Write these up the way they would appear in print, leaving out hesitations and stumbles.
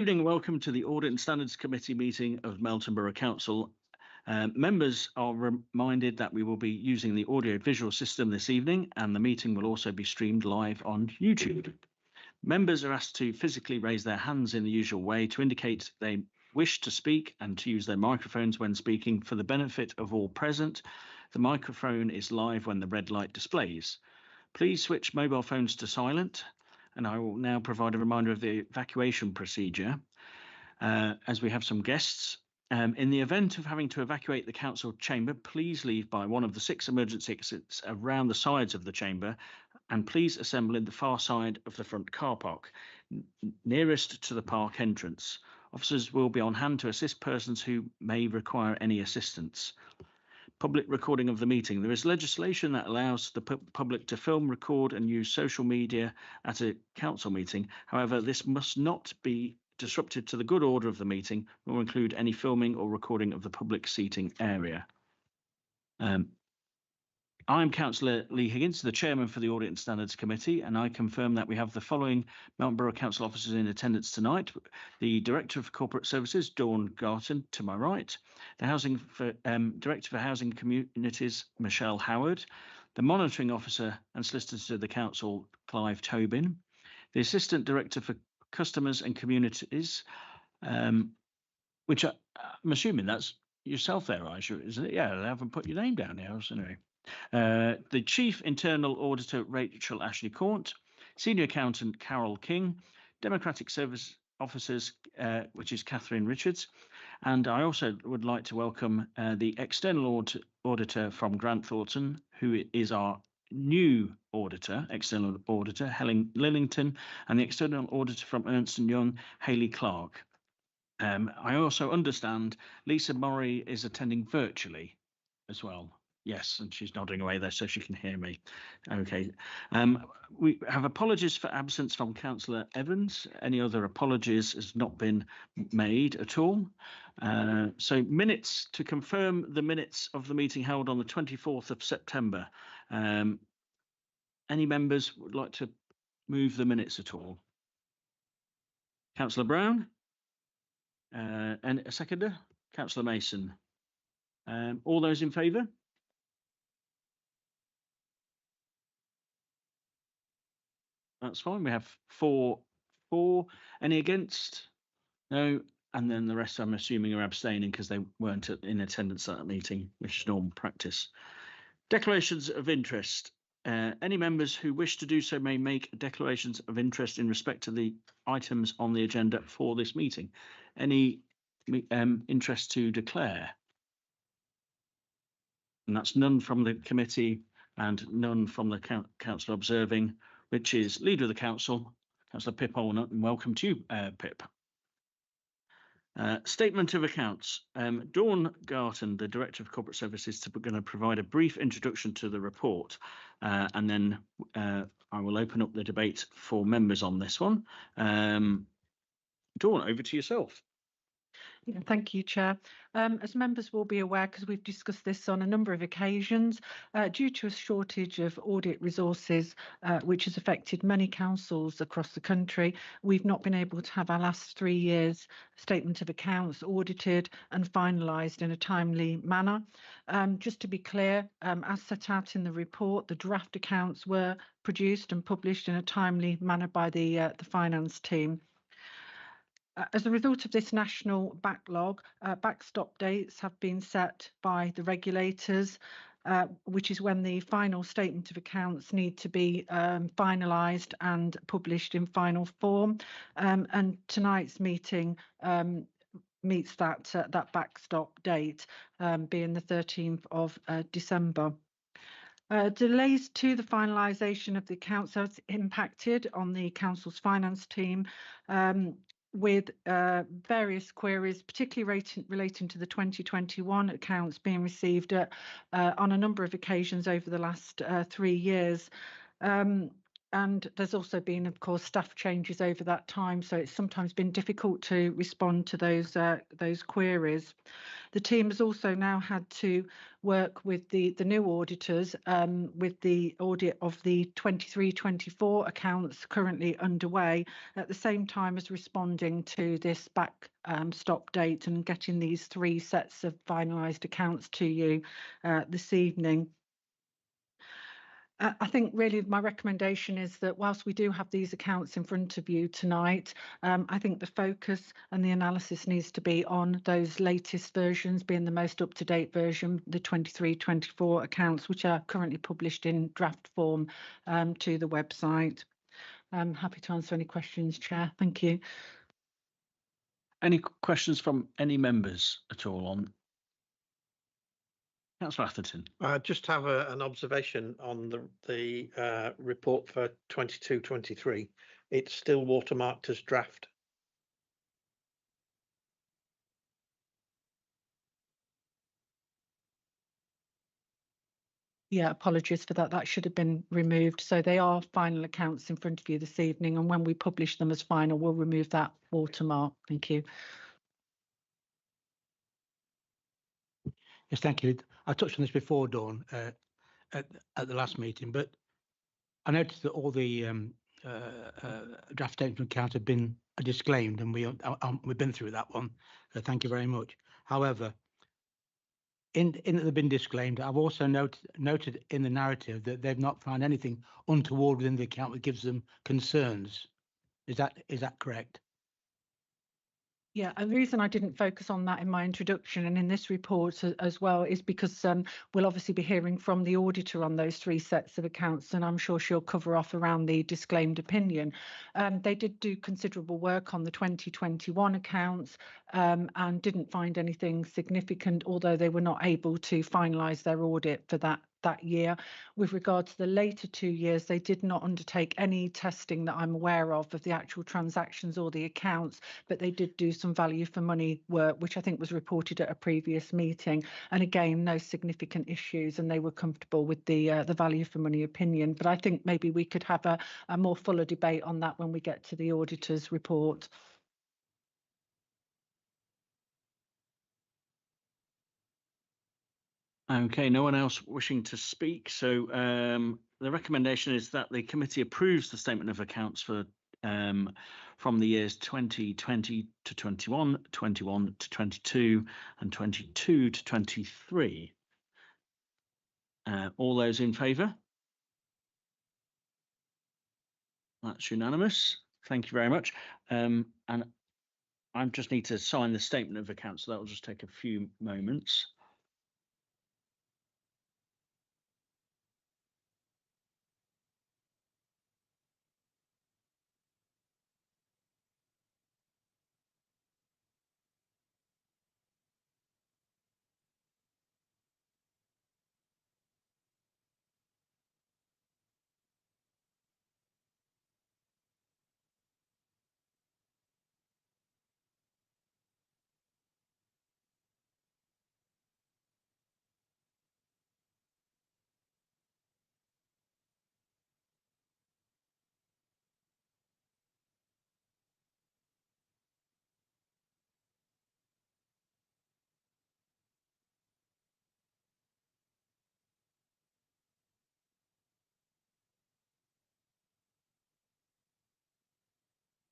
Good evening, welcome to the Audit and Standards Committee meeting of Melton Borough Council. Members are reminded that we will be using the audio-visual system this evening, and the meeting will also be streamed live on YouTube. Members are asked to physically raise their hands in the usual way to indicate they wish to speak and to use their microphones when speaking for the benefit of all present. The microphone is live when the red light displays. Please switch mobile phones to silent. And I will now provide a reminder of the evacuation procedure, as we have some guests. In the event of having to evacuate the council chamber, please leave by one of the 6 emergency exits around the sides of the chamber, and please assemble in the far side of the front car park, nearest to the park entrance. Officers will be on hand to assist persons who may require any assistance. Public recording of the meeting. There is legislation that allows the public to film, record and use social media at a council meeting. However, this must not be disruptive to the good order of the meeting, nor include any filming or recording of the public seating area. I'm Councillor Lee Higgins, the Chairman for the Audit and Standards Committee, and I confirm that we have the following Melton Borough Council officers in attendance tonight. The Director of Corporate Services, Dawn Garton, to my right. The Director for Housing Communities, Michelle Howard. The Monitoring Officer and Solicitor to the Council, Clive Tobin. The Assistant Director for Customers and Communities, which I'm assuming that's yourself there, Aisha, isn't it? Yeah, I haven't put your name down here, anyway. The Chief Internal Auditor, Rachel Ashley-Cornt, Senior Accountant, Carol King, Democratic Service Officers, which is Catherine Richards, and I also would like to welcome the External Auditor from Grant Thornton, who is our new External Auditor, Helen Lillington, and the External Auditor from Ernst & Young, Hayley Clark. I also understand Lisa Murray is attending virtually as well. Yes, and she's nodding away there so she can hear me. Okay. We have apologies for absence from Councillor Evans. Any other apologies has not been made at all. So minutes, to confirm the minutes of the meeting held on the 24th of September. Any members would like to move the minutes at all? Councillor Brown? And a seconder? Councillor Mason? All those in favour? That's fine. We have four. Any against? No. And then the rest, I'm assuming, are abstaining because they weren't in attendance at that meeting, which is normal practice. Declarations of interest. Any members who wish to do so may make declarations of interest in respect to the items on the agenda for this meeting. Any interest to declare? And that's none from the committee and none from the council observing, which is Leader of the Council, Councillor Pip Olnott, and welcome to you, Pip. Statement of accounts. Dawn Garton, the Director of Corporate Services, is going to provide a brief introduction to the report, and then I will open up the debate for members on this one. Dawn, over to yourself. Yeah, thank you, Chair. As members will be aware, because we've discussed this on a number of occasions, due to a shortage of audit resources, which has affected many councils across the country, we've not been able to have our last 3 years' statement of accounts audited and finalised in a timely manner. Just to be clear, as set out in the report, the draft accounts were produced and published in a timely manner by the finance team. As a result of this national backlog, backstop dates have been set by the regulators, which is when the final statement of accounts need to be finalised and published in final form. And tonight's meeting meets that backstop date, being the 13th of December. Delays to the finalisation of the accounts has impacted on the council's finance team, with various queries, particularly relating to the 2021 accounts being received on a number of occasions over the last 3 years. And there's also been, of course, staff changes over that time, so it's sometimes been difficult to respond to those queries. The team has also now had to work with the new auditors with the audit of the 23-24 accounts currently underway, at the same time as responding to this stop date and getting these 3 sets of finalised accounts to you this evening. I think really my recommendation is that whilst we do have these accounts in front of you tonight, I think the focus and the analysis needs to be on those latest versions, being the most up-to-date version, the 23-24 accounts, which are currently published in draft form to the website. I'm happy to answer any questions, Chair. Thank you. Any questions from any members at all on? Councillor Atherton. I just have an observation on the report for 22-23. It's still watermarked as draft. Yeah, apologies for that. That should have been removed. So they are final accounts in front of you this evening, and when we publish them as final, we'll remove that watermark. Thank you. Yes, thank you. I touched on this before, Dawn, at the last meeting, but I noticed that all the draft statement accounts have been disclaimed, and we've been through that one. So thank you very much. However, in that they've been disclaimed, I've also noted in the narrative that they've not found anything untoward within the account that gives them concerns. Is that correct? Yeah, and the reason I didn't focus on that in my introduction and in this report as well is because we'll obviously be hearing from the auditor on those 3 sets of accounts, and I'm sure she'll cover off around the disclaimed opinion. They did do considerable work on the 2021 accounts and didn't find anything significant, although they were not able to finalise their audit for that year. With regard to the later 2 years, they did not undertake any testing that I'm aware of the actual transactions or the accounts, but they did do some value for money work, which I think was reported at a previous meeting. And again, no significant issues, and they were comfortable with the value for money opinion. But I think maybe we could have a more fuller debate on that when we get to the auditor's report. Okay, no one else wishing to speak. So the recommendation is that the committee approves the statement of accounts for from the years 2020 to 21, 21 to 22, and 22 to 23. All those in favour? That's unanimous. Thank you very much. And I just need to sign the statement of accounts, so that will just take a few moments.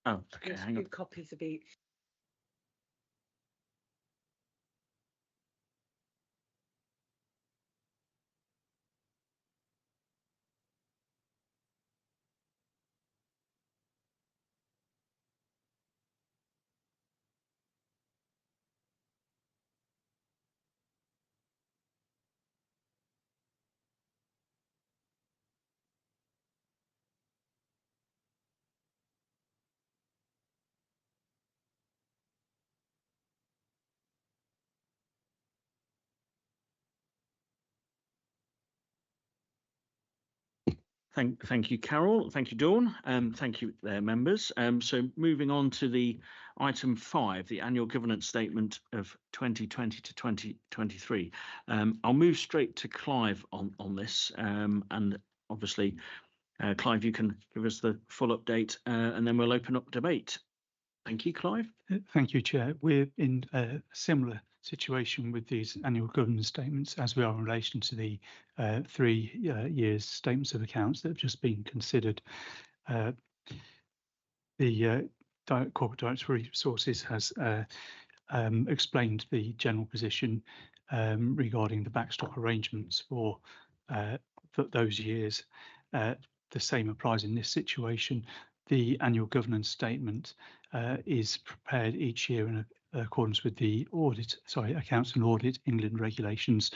Oh, okay. Yes, Hang on. copies of each. Thank you, Carol. Thank you, Dawn. Thank you, members. So moving on to the item 5, the annual governance statement of 2020 to 2023. I'll move straight to Clive on this, and obviously Clive, you can give us the full update and then we'll open up debate. Thank you, Clive. Thank you, Chair. We're in a similar situation with these annual governance statements as we are in relation to the 3 years statements of accounts that have just been considered. The Corporate Director for Resources has explained the general position regarding the backstop arrangements for those years. The same applies in this situation. The annual governance statement is prepared each year in accordance with the Accounts and Audit England regulations,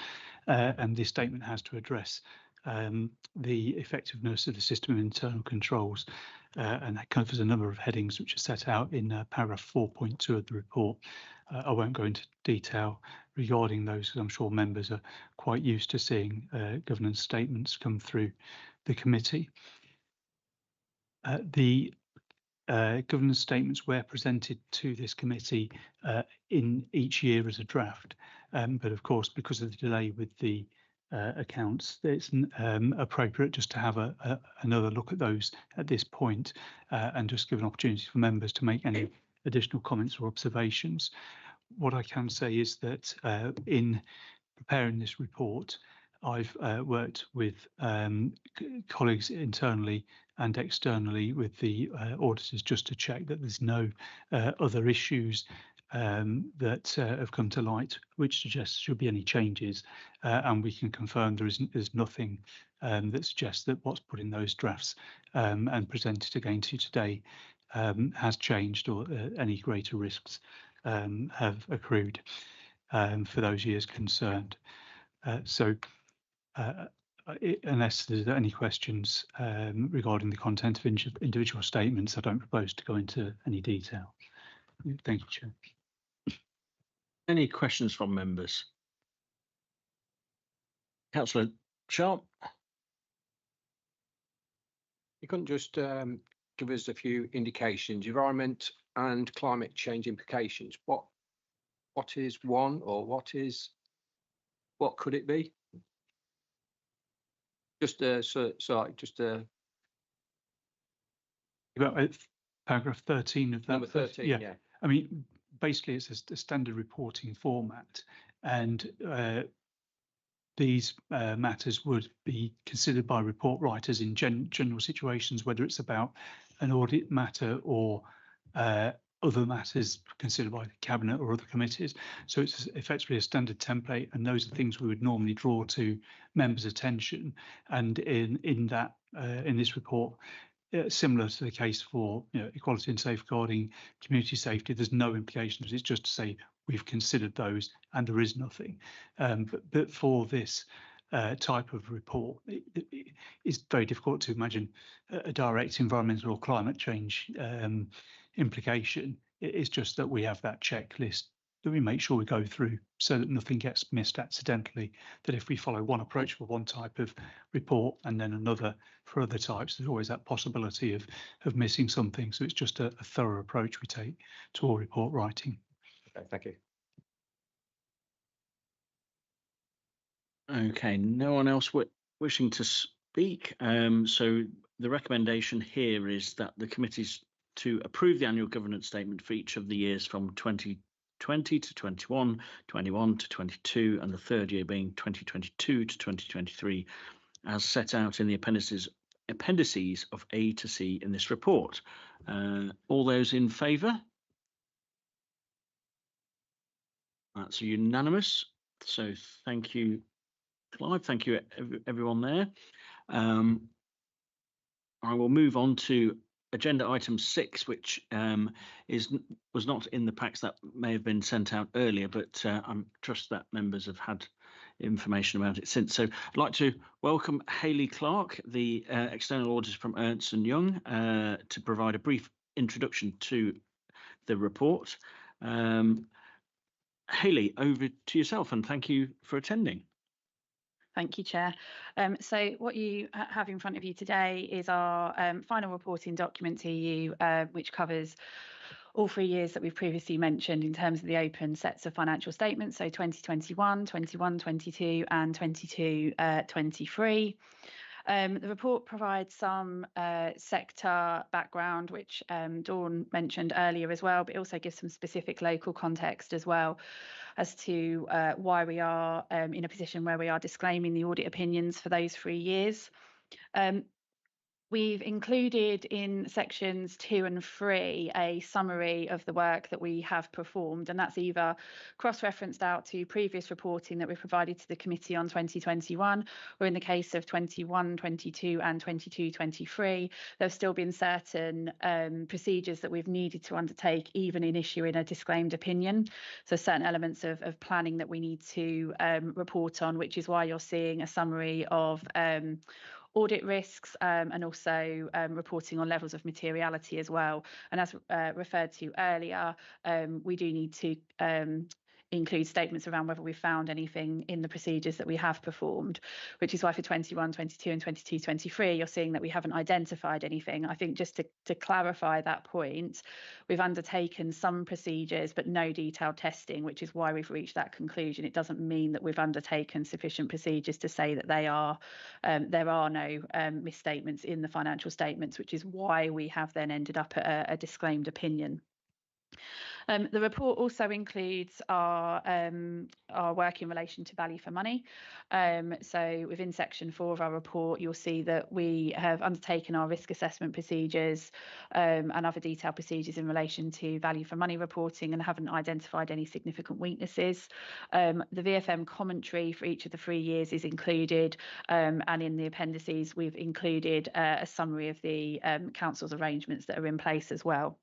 and this statement has to address the effectiveness of the system of internal controls, and that covers a number of headings which are set out in paragraph 4.2 of the report. I won't go into detail regarding those because I'm sure members are quite used to seeing governance statements come through the committee. The governance statements were presented to this committee in each year as a draft, but of course, because of the delay with the accounts, it's appropriate just to have another look at those at this point and just give an opportunity for members to make any additional comments or observations. What I can say is that in preparing this report, I've worked with colleagues internally and externally with the auditors just to check that there's no other issues that have come to light which suggests there should be any changes, and we can confirm there's nothing that suggests that what's put in those drafts and presented again to you today has changed or any greater risks have accrued for those years concerned. Unless there's any questions regarding the content of individual statements, I don't propose to go into any detail. Thank you, Chair. Any questions from members? Councillor Sharp. You couldn't just give us a few indications, environment and climate change implications. What is one, or what could it be? Just About paragraph 13 of that. Number 13, yeah. I mean, basically, it's a standard reporting format, and these matters would be considered by report writers in general situations, whether it's about an audit matter or other matters considered by the Cabinet or other committees. So it's effectively a standard template, and those are things we would normally draw to members' attention. And in this report, similar to the case for equality and safeguarding, community safety, there's no implications. It's just to say we've considered those and there is nothing. But for this type of report, it's very difficult to imagine a direct environmental or climate change implication. It's just that we have that checklist that we make sure we go through so that nothing gets missed accidentally, that if we follow one approach for one type of report and then another for other types, there's always that possibility of missing something. So it's just a thorough approach we take to all report writing. Okay, thank you. Okay, no one else wishing to speak. So the recommendation here is that the committees to approve the annual governance statement for each of the years from 2020 to 21, 21 to 22, and the third year being 2022 to 2023, as set out in the appendices of A to C in this report. All those in favour? That's unanimous. So thank you, Clive. Thank you, everyone there. I will move on to agenda item 6, which was not in the packs that may have been sent out earlier, but I trust that members have had information about it since. So I'd like to welcome Hayley Clark, the external auditor from Ernst & Young, to provide a brief introduction to the report. Hayley, over to yourself, and thank you for attending. Thank you, Chair. So what you have in front of you today is our final reporting document to you, which covers all 3 years that we've previously mentioned in terms of the open sets of financial statements, so 2021, 21, 22 and 22, 23. The report provides some sector background, which Dawn mentioned earlier as well, but it also gives some specific local context as well as to why we are in a position where we are disclaiming the audit opinions for those 3 years. We've included in sections 2 and 3 a summary of the work that we have performed, and that's either cross-referenced out to previous reporting that we provided to the committee on 2021, or in the case of 21, 22 and 22, 23, there's still been certain procedures that we've needed to undertake even in issuing a disclaimed opinion. So certain elements of planning that we need to report on, which is why you're seeing a summary of audit risks and also reporting on levels of materiality as well. And as referred to earlier, we do need to include statements around whether we found anything in the procedures that we have performed, which is why for 21, 22 and 22, 23, you're seeing that we haven't identified anything. I think just to clarify that point, we've undertaken some procedures, but no detailed testing, which is why we've reached that conclusion. It doesn't mean that we've undertaken sufficient procedures to say that there are no misstatements in the financial statements, which is why we have then ended up at a disclaimed opinion. The report also includes our work in relation to value for money. So within section 4 of our report, you'll see that we have undertaken our risk assessment procedures and other detailed procedures in relation to value for money reporting and haven't identified any significant weaknesses. The VFM commentary for each of the 3 years is included, and in the appendices, we've included a summary of the council's arrangements that are in place as well.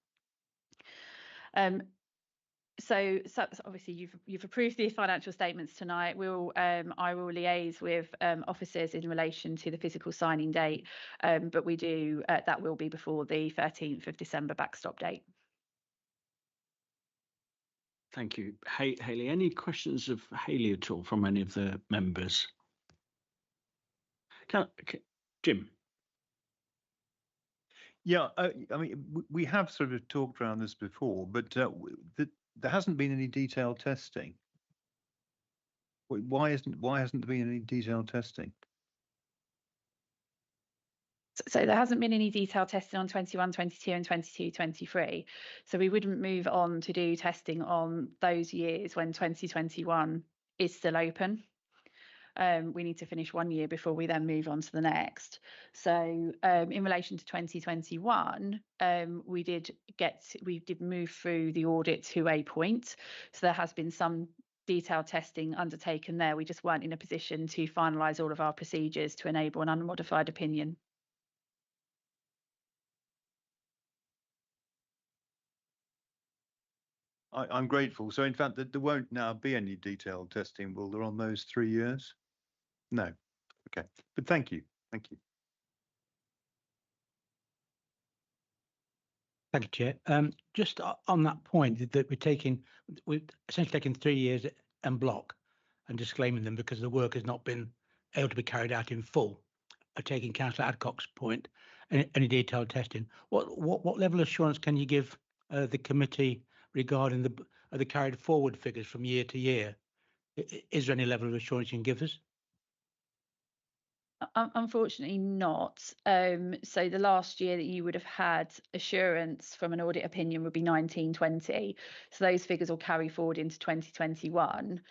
So obviously you've approved the financial statements tonight. I will liaise with officers in relation to the physical signing date, but we do that will be before the 13th of December backstop date. Thank you. Hayley, any questions of Hayley at all from any of the members? Jim? Yeah, I mean, we have sort of talked around this before, but there hasn't been any detailed testing. Why hasn't there been any detailed testing? So there hasn't been any detailed testing on 21, 22 and 22, 23. So we wouldn't move on to do testing on those years when 2021 is still open. We need to finish 1 year before we then move on to the next. So in relation to 2021, we did move through the audit to a point. So there has been some detailed testing undertaken there. We just weren't in a position to finalise all of our procedures to enable an unmodified opinion. I'm grateful. So in fact, there won't now be any detailed testing, will there, on those 3 years? No. Okay. But thank you. Thank you. Thank you, Chair. Just on that point, that we're essentially taking 3 years en bloc and disclaiming them because the work has not been able to be carried out in full. Taking Councillor Adcock's point, any detailed testing. What level of assurance can you give the committee regarding the carried forward figures from year to year? Is there any level of assurance you can give us? Unfortunately not. So the last year that you would have had assurance from an audit opinion would be 1920. So those figures will carry forward into 2021.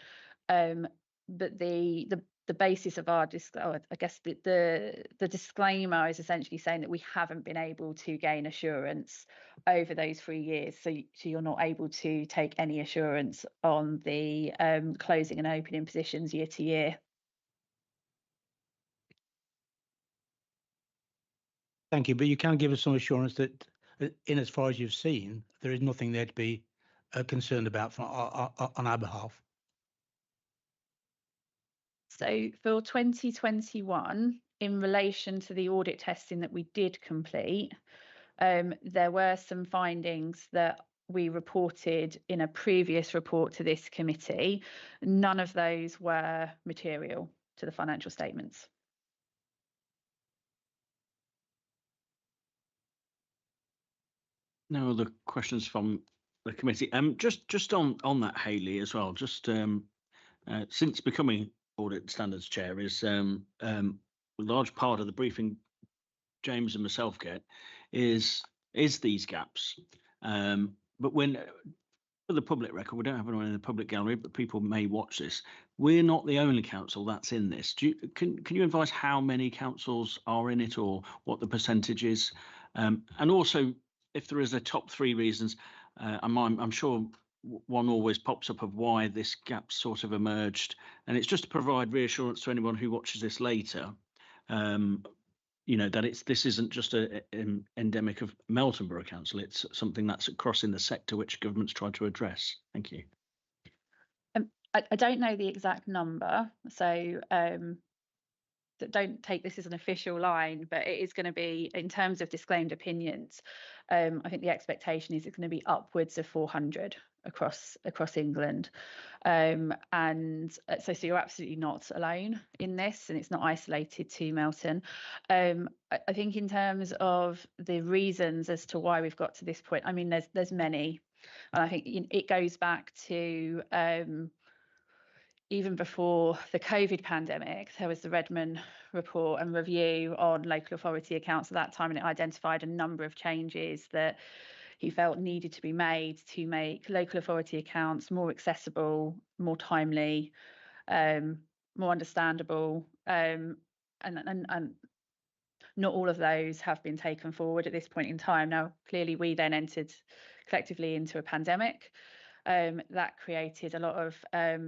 But the basis of our the disclaimer is essentially saying that we haven't been able to gain assurance over those 3 years. So you're not able to take any assurance on the closing and opening positions year to year. Thank you, but you can give us some assurance that, in as far as you've seen, there is nothing there to be concerned about on our behalf. So for 2021, in relation to the audit testing that we did complete, there were some findings that we reported in a previous report to this committee. None of those were material to the financial statements. No other questions from the committee. Just on that, Hayley, as well. Just since becoming Audit Standards Chair, is large part of the briefing James and myself get is these gaps. But when, for the public record, we don't have anyone in the public gallery, but people may watch this. We're not the only council that's in this. Can you advise how many councils are in it, or what the percentage is? And also, if there is a top 3 reasons, I'm sure one always pops up of why this gap sort of emerged, and it's just to provide reassurance to anyone who watches this later. That this isn't just an endemic of Melton Borough Council. It's something that's across in the sector which government's tried to address. Thank you. I don't know the exact number, so don't take this as an official line, but it is going to be, in terms of disclaimed opinions, I think the expectation is it's going to be upwards of 400 across England. And so you're absolutely not alone in this, and it's not isolated to Melton. I think in terms of the reasons as to why we've got to this point, I mean, there's many, and I think it goes back to even before the COVID pandemic. There was the Redmond report and review on local authority accounts at that time, and it identified a number of changes that he felt needed to be made to make local authority accounts more accessible, more timely, more understandable, and not all of those have been taken forward at this point in time. Now, clearly, we then entered collectively into a pandemic. That created a lot of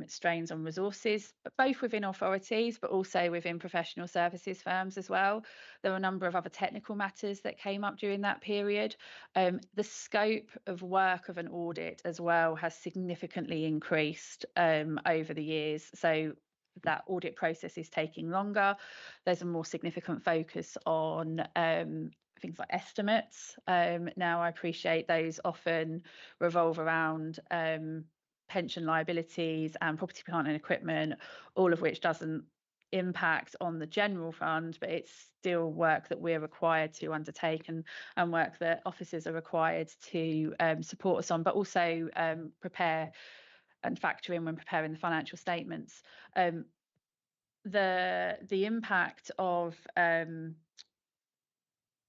strains on resources, both within authorities, but also within professional services firms as well. There were a number of other technical matters that came up during that period. The scope of work of an audit as well has significantly increased over the years. So that audit process is taking longer. There's a more significant focus on things like estimates. Now, I appreciate those often revolve around pension liabilities and property, plant and equipment, all of which doesn't impact on the general fund, but it's still work that we're required to undertake, and work that officers are required to support us on, but also prepare and factor in when preparing the financial statements. The impact of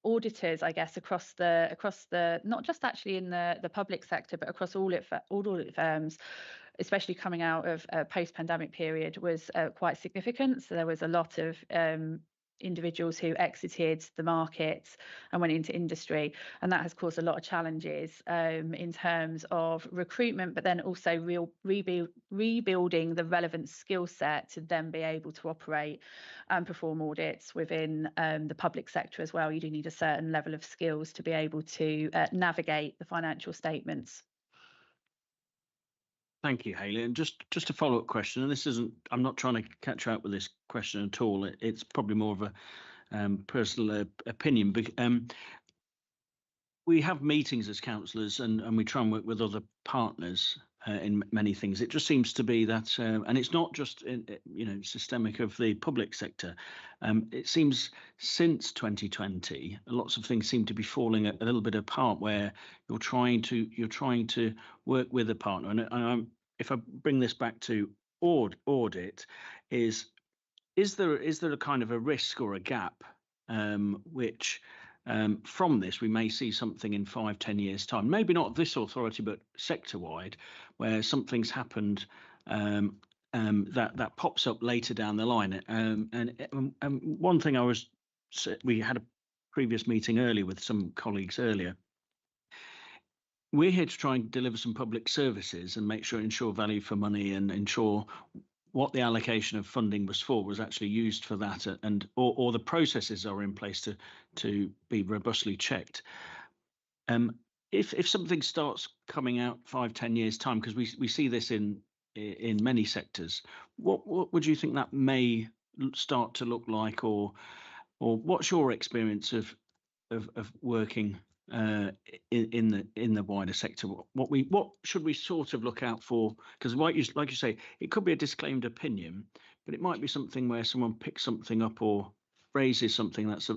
auditors, I guess, across the not just actually in the public sector, but across all audit firms, especially coming out of a post-pandemic period, was quite significant. So there was a lot of individuals who exited the market and went into industry, and that has caused a lot of challenges in terms of recruitment, but then also rebuilding the relevant skill set to then be able to operate and perform audits within the public sector as well. You do need a certain level of skills to be able to navigate the financial statements. Thank you, Hayley. And just a follow-up question, and this isn't, I'm not trying to catch you out with this question at all. It's probably more of a personal opinion. But we have meetings as councillors, and we try and work with other partners in many things. It just seems to be that, and it's not just systemic of the public sector. It seems since 2020, lots of things seem to be falling a little bit apart, where you're trying to work with a partner. And if I bring this back to audit, is there a kind of a risk or a gap which from this we may see something in 5-10 years time, maybe not this authority but sector wide, where something's happened that pops up later down the line. And one thing we had a previous meeting earlier with some colleagues earlier. We're here to try and deliver some public services and ensure value for money, and ensure what the allocation of funding was actually used for that, and or the processes are in place to be robustly checked. If something starts coming out 5-10 years time, because we see this in many sectors, what would you think that may start to look like, or what's your experience of working in the wider sector? What should we sort of look out for? Because like you say, it could be a disclaimed opinion, but it might be something where someone picks something up or raises something that's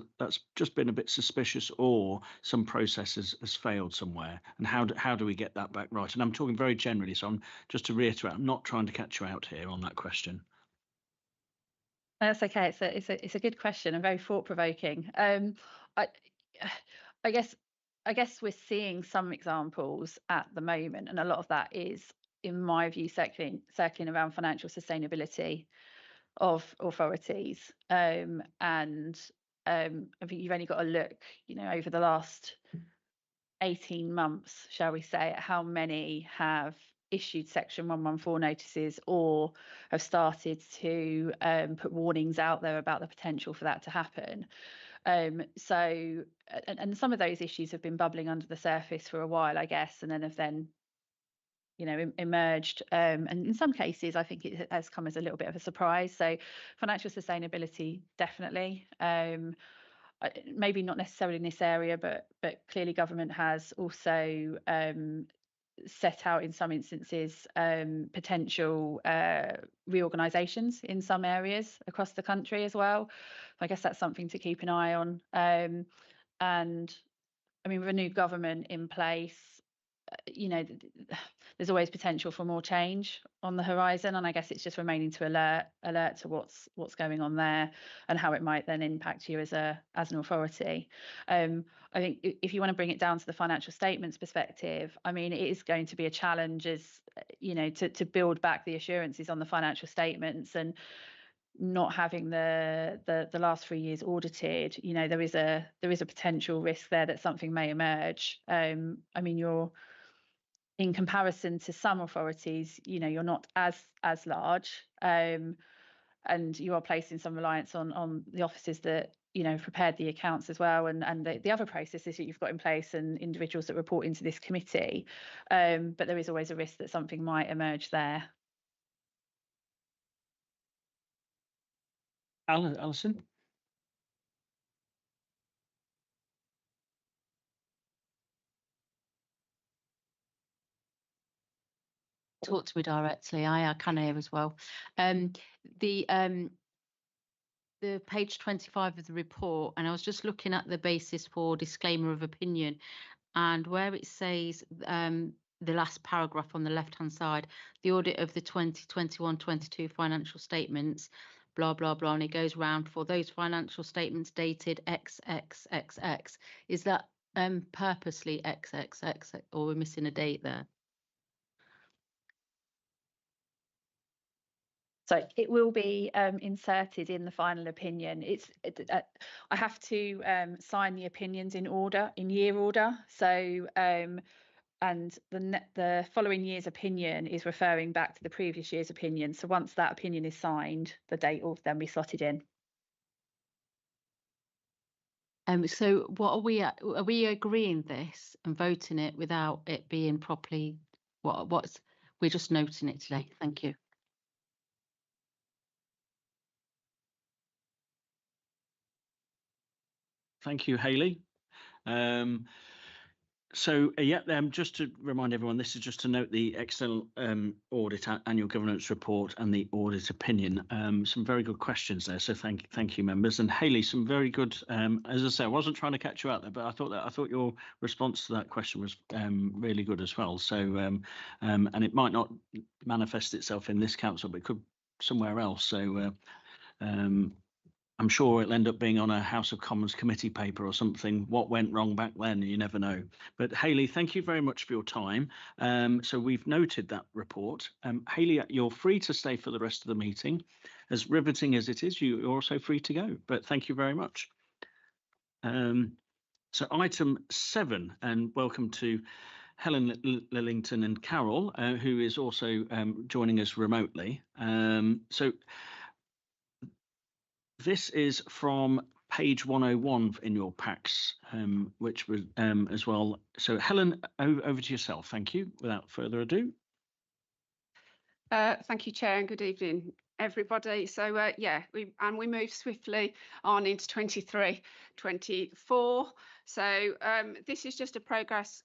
just been a bit suspicious, or some process has failed somewhere. And how do we get that back right? And I'm talking very generally, so I'm just to reiterate, I'm not trying to catch you out here on that question. That's okay. It's a good question and very thought provoking. I guess we're seeing some examples at the moment, and a lot of that is, in my view, circling around financial sustainability of authorities. And I think you've only got to look, over the last 18 months, shall we say, at how many have issued Section 114 notices or have started to put warnings out there about the potential for that to happen. So some of those issues have been bubbling under the surface for a while, I guess, and then have emerged. And in some cases, I think it has come as a little bit of a surprise. So financial sustainability, definitely. Maybe not necessarily in this area, but clearly government has also set out in some instances potential reorganisations in some areas across the country as well. I guess that's something to keep an eye on. And I mean, with a new government in place, there's always potential for more change on the horizon, and I guess it's just remaining to alert to what's going on there and how it might then impact you as an authority. I think if you want to bring it down to the financial statements perspective, I mean, it is going to be a challenge, as to build back the assurances on the financial statements, and not having the last 3 years audited. There is a potential risk there that something may emerge. I mean, you're, in comparison to some authorities, you're not as large, and you are placing some reliance on the officers that prepared the accounts as well, and the other processes that you've got in place and individuals that report into this committee. But there is always a risk that something might emerge there. Alison? Talk to me directly. I can hear as well. The page 25 of the report, and I was just looking at the basis for disclaimer of opinion, and where it says the last paragraph on the left hand side, the audit of the 2021-22 financial statements, blah blah blah, and it goes round for those financial statements dated XXXX. Is that purposely XXX, or we're missing a date there? So it will be inserted in the final opinion. I have to sign the opinions in year order. So and the following year's opinion is referring back to the previous year's opinion. So once that opinion is signed, the date will then be slotted in. So what are we agreeing this and voting it without it being properly? We're just noting it today. Thank you. Thank you, Hayley. Just to remind everyone, this is just to note the external audit annual governance report and the audit opinion. Some very good questions there, so thank you, members. And Hayley, some very good. As I say, I wasn't trying to catch you out there, but I thought your response to that question was really good as well. So and it might not manifest itself in this council, but it could somewhere else. So I'm sure it'll end up being on a House of Commons committee paper or something. What went wrong back then? You never know. But Hayley, thank you very much for your time. So we've noted that report. Hayley, you're free to stay for the rest of the meeting. As riveting as it is, you're also free to go. But thank you very much. So item 7, and welcome to Helen Lillington and Carol, who is also joining us remotely. So this is from page 101 in your packs, which was as well. So Helen, over to yourself. Thank you. Without further ado. Thank you, Chair, and good evening, everybody. So we move swiftly on into 23-24. So this is just a progress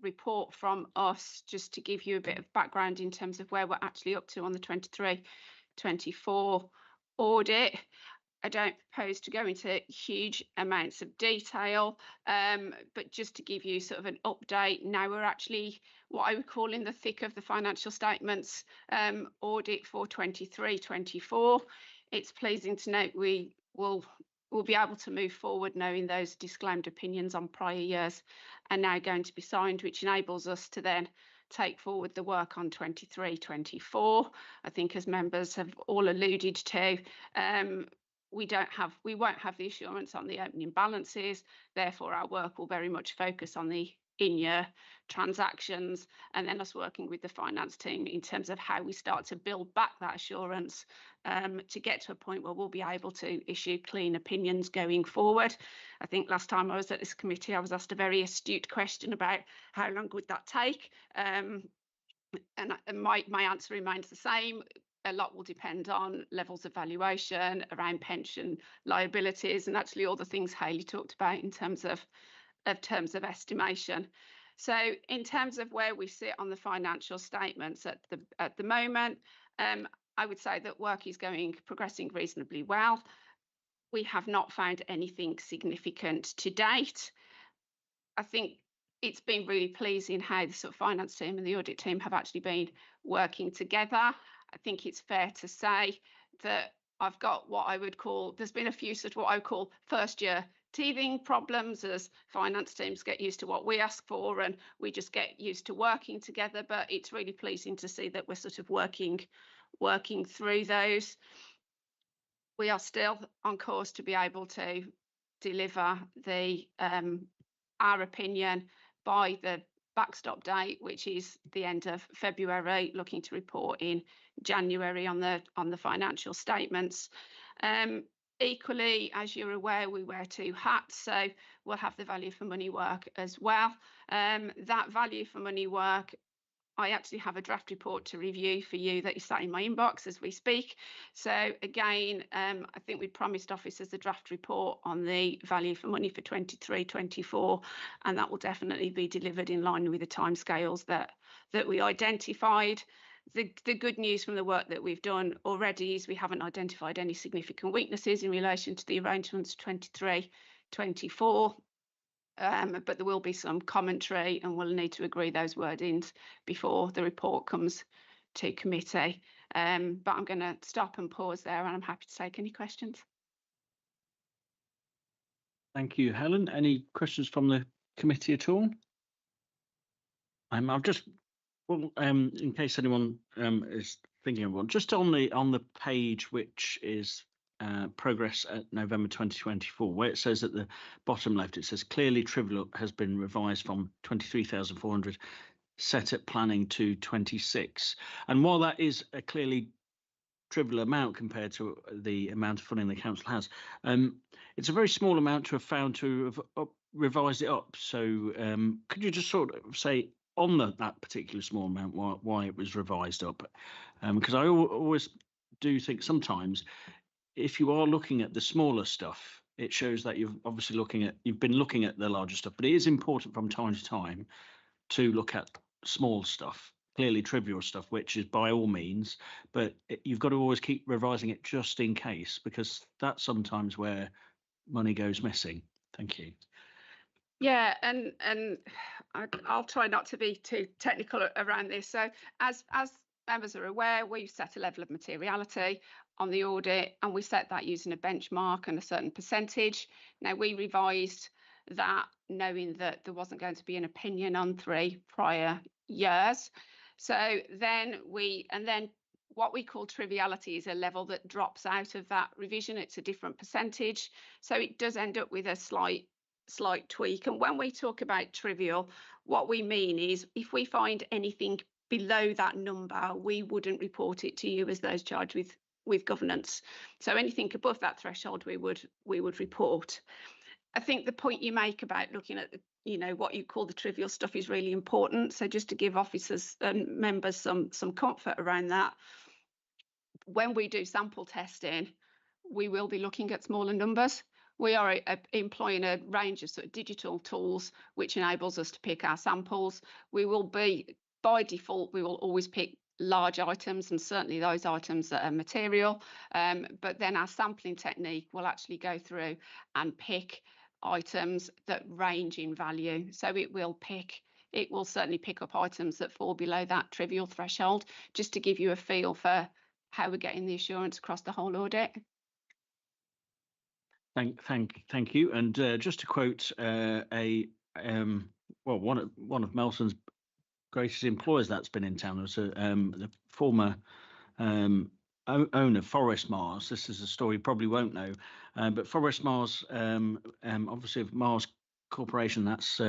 report from us, just to give you a bit of background in terms of where we're actually up to on the 23-24 audit. I don't propose to go into huge amounts of detail, but just to give you sort of an update. Now we're actually what I would call in the thick of the financial statements audit for 23-24. it's pleasing to note we will be able to move forward knowing those disclaimed opinions on prior years are now going to be signed, which enables us to then take forward the work on 23-24. I think, as members have all alluded to, we won't have the assurance on the opening balances. Therefore, our work will very much focus on the in-year transactions, and then us working with the finance team in terms of how we start to build back that assurance to get to a point where we'll be able to issue clean opinions going forward. I think last time I was at this committee, I was asked a very astute question about how long would that take, and my answer remains the same. A lot will depend on levels of valuation around pension liabilities and actually all the things Hayley talked about in terms of estimation. So in terms of where we sit on the financial statements at the moment, I would say that work is progressing reasonably well. We have not found anything significant to date. I think it's been really pleasing how the sort of finance team and the audit team have actually been working together. I think it's fair to say that I've got what I would call, there's been a few sort of what I would call first year teething problems as finance teams get used to what we ask for and we just get used to working together, but it's really pleasing to see that we're sort of working through those. We are still on course to be able to deliver our opinion by the backstop date, which is the end of February, looking to report in January on the financial statements. Equally, as you're aware, we wear two hats, so we'll have the value for money work as well. That value for money work, I actually have a draft report to review for you that is sat in my inbox as we speak. So again, I think we promised officers the draft report on the value for money for 23-24, and that will definitely be delivered in line with the timescales that we identified. The good news from the work that we've done already is we haven't identified any significant weaknesses in relation to the arrangements 23-24. But there will be some commentary and we'll need to agree those wordings before the report comes to committee. But I'm going to stop and pause there and I'm happy to take any questions. Thank you, Helen. Any questions from the committee at all? I've just, well, in case anyone is thinking of one, just on the page which is progress at November 2024, where it says at the bottom left, it says clearly trivial has been revised from 23,400 set at planning to 26. And while that is a clearly trivial amount compared to the amount of funding the council has, it's a very small amount to have found to have revised it up. So could you just sort of say on that particular small amount why it was revised up? Because I always do think sometimes if you are looking at the smaller stuff, it shows that you've been looking at the larger stuff, but it is important from time to time to look at small stuff, clearly trivial stuff, which is by all means, but you've got to always keep revising it just in case, because that's sometimes where money goes missing. Thank you. Yeah, and I'll try not to be too technical around this. So as members are aware, we've set a level of materiality on the audit and we set that using a benchmark and a certain percentage. Now we revised that knowing that there wasn't going to be an opinion on 3 prior years. So then what we call triviality is a level that drops out of that revision. It's a different percentage. So it does end up with a slight tweak. And when we talk about trivial, what we mean is if we find anything below that number, we wouldn't report it to you as those charged with governance. So anything above that threshold, we would report. I think the point you make about looking at what you call the trivial stuff is really important. So just to give officers and members some comfort around that, when we do sample testing, we will be looking at smaller numbers. We are employing a range of sort of digital tools which enables us to pick our samples. We will be, by default, we will always pick large items and certainly those items that are material. But then our sampling technique will actually go through and pick items that range in value. So it will certainly pick up items that fall below that trivial threshold, just to give you a feel for how we're getting the assurance across the whole audit. Thank you. And just to quote one of Melson's greatest employers that's been in town was the former owner, Forest Mars. This is a story you probably won't know, but Forest Mars, obviously of Mars Corporation, that's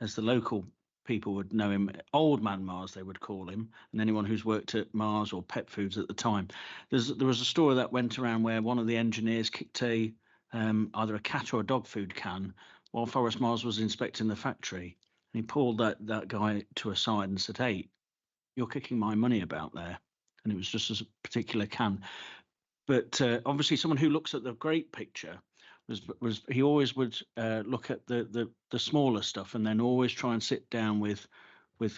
as the local people would know him, Old Man Mars they would call him, and anyone who's worked at Mars or Pet Foods at the time. There was a story that went around where one of the engineers kicked either a cat or a dog food can while Forest Mars was inspecting the factory. And he pulled that guy to a side and said, "Hey, you're kicking my money about there." And it was just a particular can. But obviously someone who looks at the great picture was he always would look at the smaller stuff and then always try and sit down with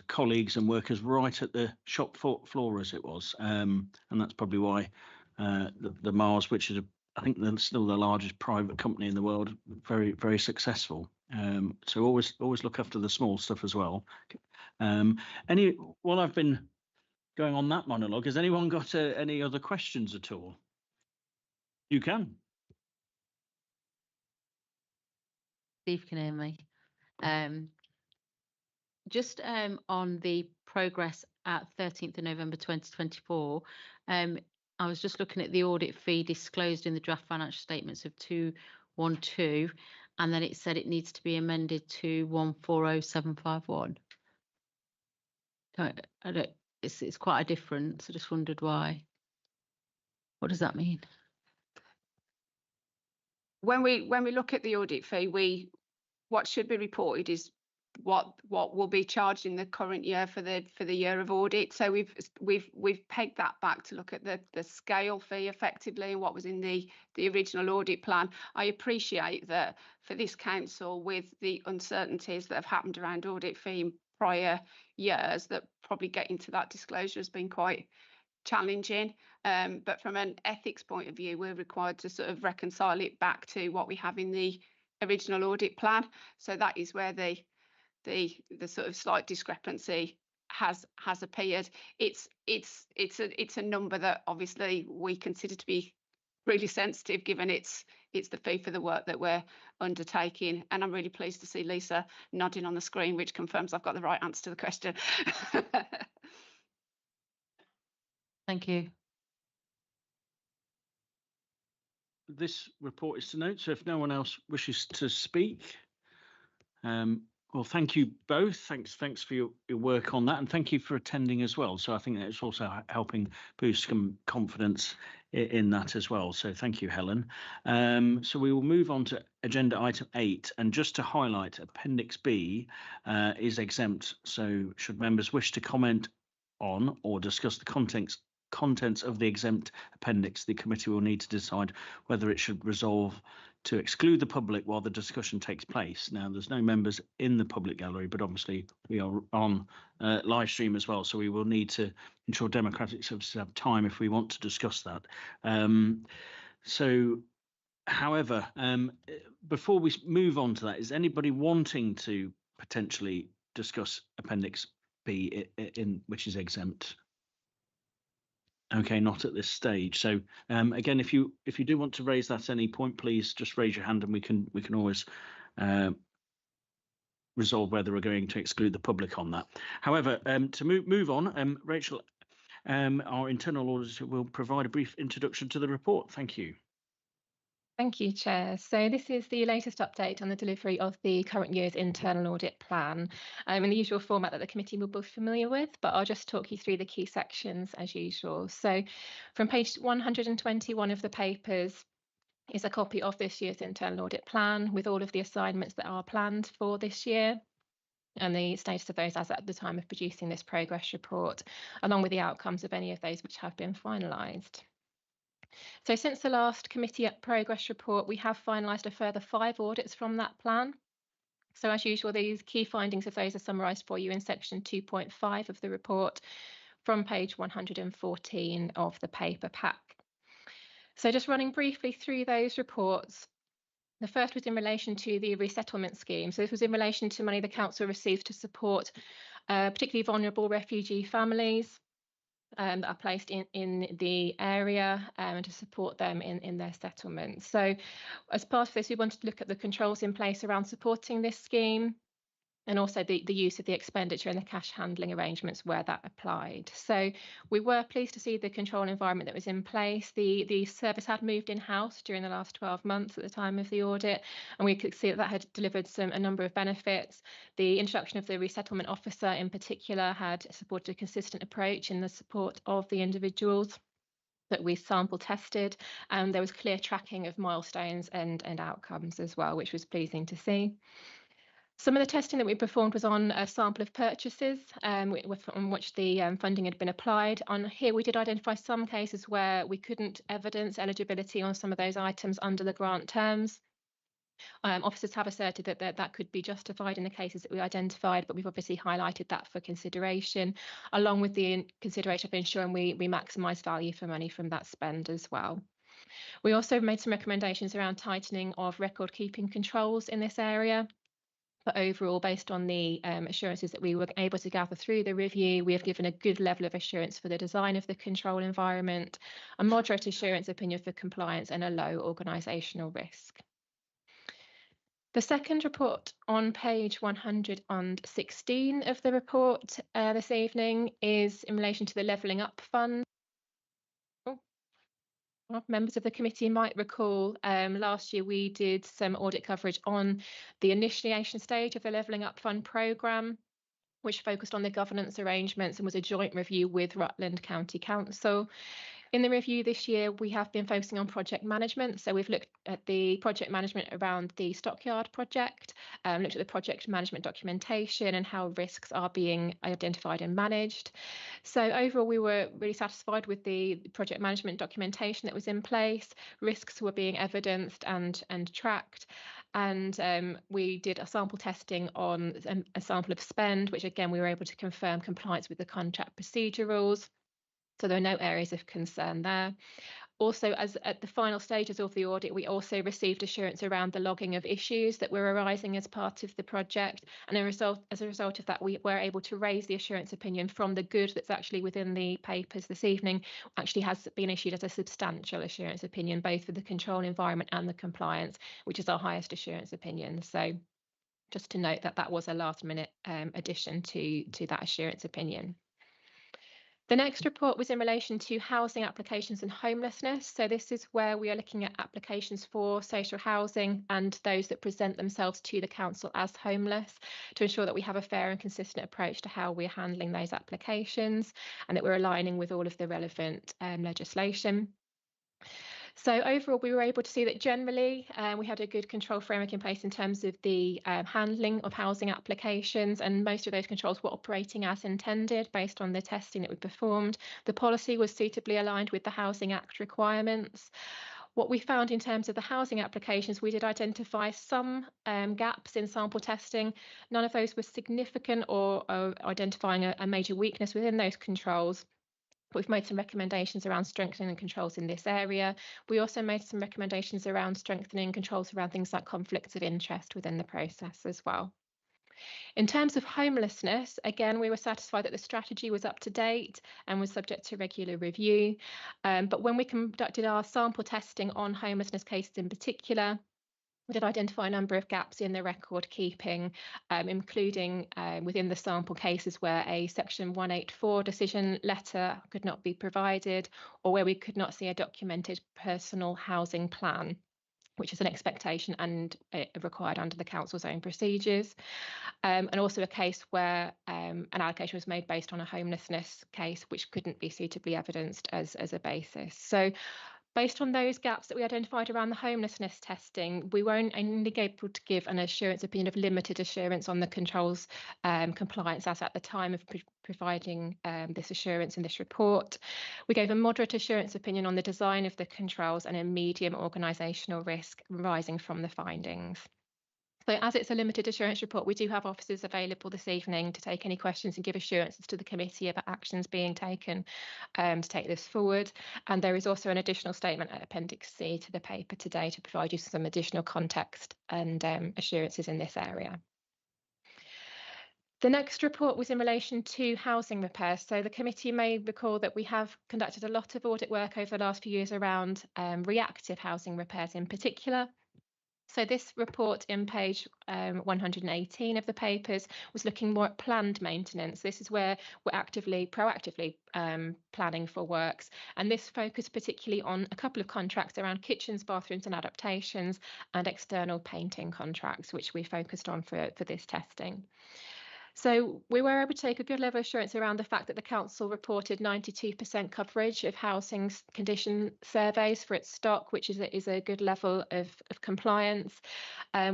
colleagues and workers right at the shop floor as it was. And that's probably why the Mars, which is I think they're still the largest private company in the world, very, very successful. So always look after the small stuff as well. While I've been going on that monologue, has anyone got any other questions at all? You can. Steve can hear me. Just on the progress at 13th of November 2024, I was just looking at the audit fee disclosed in the draft financial statements of 212, and then it said it needs to be amended to 140751. It's quite a difference. I just wondered why. What does that mean? When we look at the audit fee, what should be reported is what will be charged in the current year for the year of audit. So we've pegged that back to look at the scale fee effectively and what was in the original audit plan. I appreciate that for this council, with the uncertainties that have happened around audit fee in prior years, that probably getting to that disclosure has been quite challenging. But from an ethics point of view, we're required to sort of reconcile it back to what we have in the original audit plan. So that is where the sort of slight discrepancy has appeared. It's a number that obviously we consider to be really sensitive, given it's the fee for the work that we're undertaking. And I'm really pleased to see Lisa nodding on the screen, which confirms I've got the right answer to the question. Thank you. This report is to note, so if no one else wishes to speak, well, thank you both. Thanks for your work on that, and thank you for attending as well. So I think that's also helping boost some confidence in that as well. So thank you, Helen. So we will move on to agenda item 8, and just to highlight, Appendix B is exempt. So should members wish to comment on or discuss the contents of the exempt appendix, the committee will need to decide whether it should resolve to exclude the public while the discussion takes place. Now, there's no members in the public gallery, but obviously we are on live stream as well, so we will need to ensure Democratic Services have time if we want to discuss that. However, before we move on to that, is anybody wanting to potentially discuss Appendix B in which is exempt? Okay, not at this stage. So again, if you do want to raise that at any point, please just raise your hand and we can always resolve whether we're going to exclude the public on that. However, to move on, Rachel, our internal auditor, will provide a brief introduction to the report. Thank you. Thank you, Chair. So this is the latest update on the delivery of the current year's internal audit plan in the usual format that the committee will be familiar with, but I'll just talk you through the key sections as usual. So from page 121 of the papers is a copy of this year's internal audit plan with all of the assignments that are planned for this year and the status of those as at the time of producing this progress report, along with the outcomes of any of those which have been finalised. So since the last committee progress report, we have finalised a further 5 audits from that plan. So as usual, these key findings of those are summarised for you in section 2.5 of the report from page 114 of the paper pack. So just running briefly through those reports. The first was in relation to the resettlement scheme. So this was in relation to money the council received to support particularly vulnerable refugee families. that are placed in the area and to support them in their settlement. So as part of this, we wanted to look at the controls in place around supporting this scheme, and also the use of the expenditure and the cash handling arrangements where that applied. So we were pleased to see the control environment that was in place. The service had moved in-house during the last 12 months at the time of the audit, and we could see that had delivered a number of benefits. The introduction of the resettlement officer in particular had supported a consistent approach in the support of the individuals that we sample tested, and there was clear tracking of milestones and outcomes as well, which was pleasing to see. Some of the testing that we performed was on a sample of purchases on which the funding had been applied. On here, we did identify some cases where we couldn't evidence eligibility on some of those items under the grant terms. Officers have asserted that that could be justified in the cases that we identified, but we've obviously highlighted that for consideration, along with the consideration of ensuring we maximise value for money from that spend as well. We also made some recommendations around tightening of record keeping controls in this area. But overall, based on the assurances that we were able to gather through the review, we have given a good level of assurance for the design of the control environment, a moderate assurance opinion for compliance, and a low organisational risk. The second report on page 116 of the report this evening is in relation to the Levelling Up Fund. Members of the committee might recall last year we did some audit coverage on the initiation stage of the Levelling Up Fund programme, which focused on the governance arrangements and was a joint review with Rutland County Council. In the review this year, we have been focusing on project management. So we've looked at the project management around the Stockyard project, looked at the project management documentation and how risks are being identified and managed. So overall, we were really satisfied with the project management documentation that was in place. Risks were being evidenced and tracked. And we did a sample testing on a sample of spend, which again, we were able to confirm compliance with the contract procedure rules. So there are no areas of concern there. Also, as at the final stages of the audit, we also received assurance around the logging of issues that were arising as part of the project. And as a result of that, we were able to raise the assurance opinion from the good that's actually within the papers this evening, actually has been issued as a substantial assurance opinion, both for the control environment and the compliance, which is our highest assurance opinion. So just to note that that was a last minute addition to that assurance opinion. The next report was in relation to housing applications and homelessness. So this is where we are looking at applications for social housing and those that present themselves to the council as homeless to ensure that we have a fair and consistent approach to how we're handling those applications and that we're aligning with all of the relevant legislation. So overall, we were able to see that generally we had a good control framework in place in terms of the handling of housing applications, and most of those controls were operating as intended based on the testing that we performed. The policy was suitably aligned with the Housing Act requirements. What we found in terms of the housing applications, we did identify some gaps in sample testing. None of those were significant or identifying a major weakness within those controls. But we've made some recommendations around strengthening controls in this area. We also made some recommendations around strengthening controls around things like conflicts of interest within the process as well. In terms of homelessness, again, we were satisfied that the strategy was up to date and was subject to regular review. But when we conducted our sample testing on homelessness cases in particular, we did identify a number of gaps in the record keeping, including within the sample cases where a Section 184 decision letter could not be provided, or where we could not see a documented personal housing plan, which is an expectation and required under the council's own procedures. And also a case where an allocation was made based on a homelessness case, which couldn't be suitably evidenced as a basis. So based on those gaps that we identified around the homelessness testing, we weren't only able to give an assurance opinion of limited assurance on the controls compliance as at the time of providing this assurance in this report. We gave a moderate assurance opinion on the design of the controls and a medium organisational risk arising from the findings. So as it's a limited assurance report, we do have officers available this evening to take any questions and give assurances to the committee about actions being taken to take this forward. And there is also an additional statement at Appendix C to the paper today to provide you some additional context and assurances in this area. The next report was in relation to housing repairs. So the committee may recall that we have conducted a lot of audit work over the last few years around reactive housing repairs in particular. So this report in page 118 of the papers was looking more at planned maintenance. This is where we're proactively planning for works. And this focused particularly on a couple of contracts around kitchens, bathrooms and adaptations, and external painting contracts, which we focused on for this testing. So we were able to take a good level of assurance around the fact that the council reported 92% coverage of housing condition surveys for its stock, which is a good level of compliance.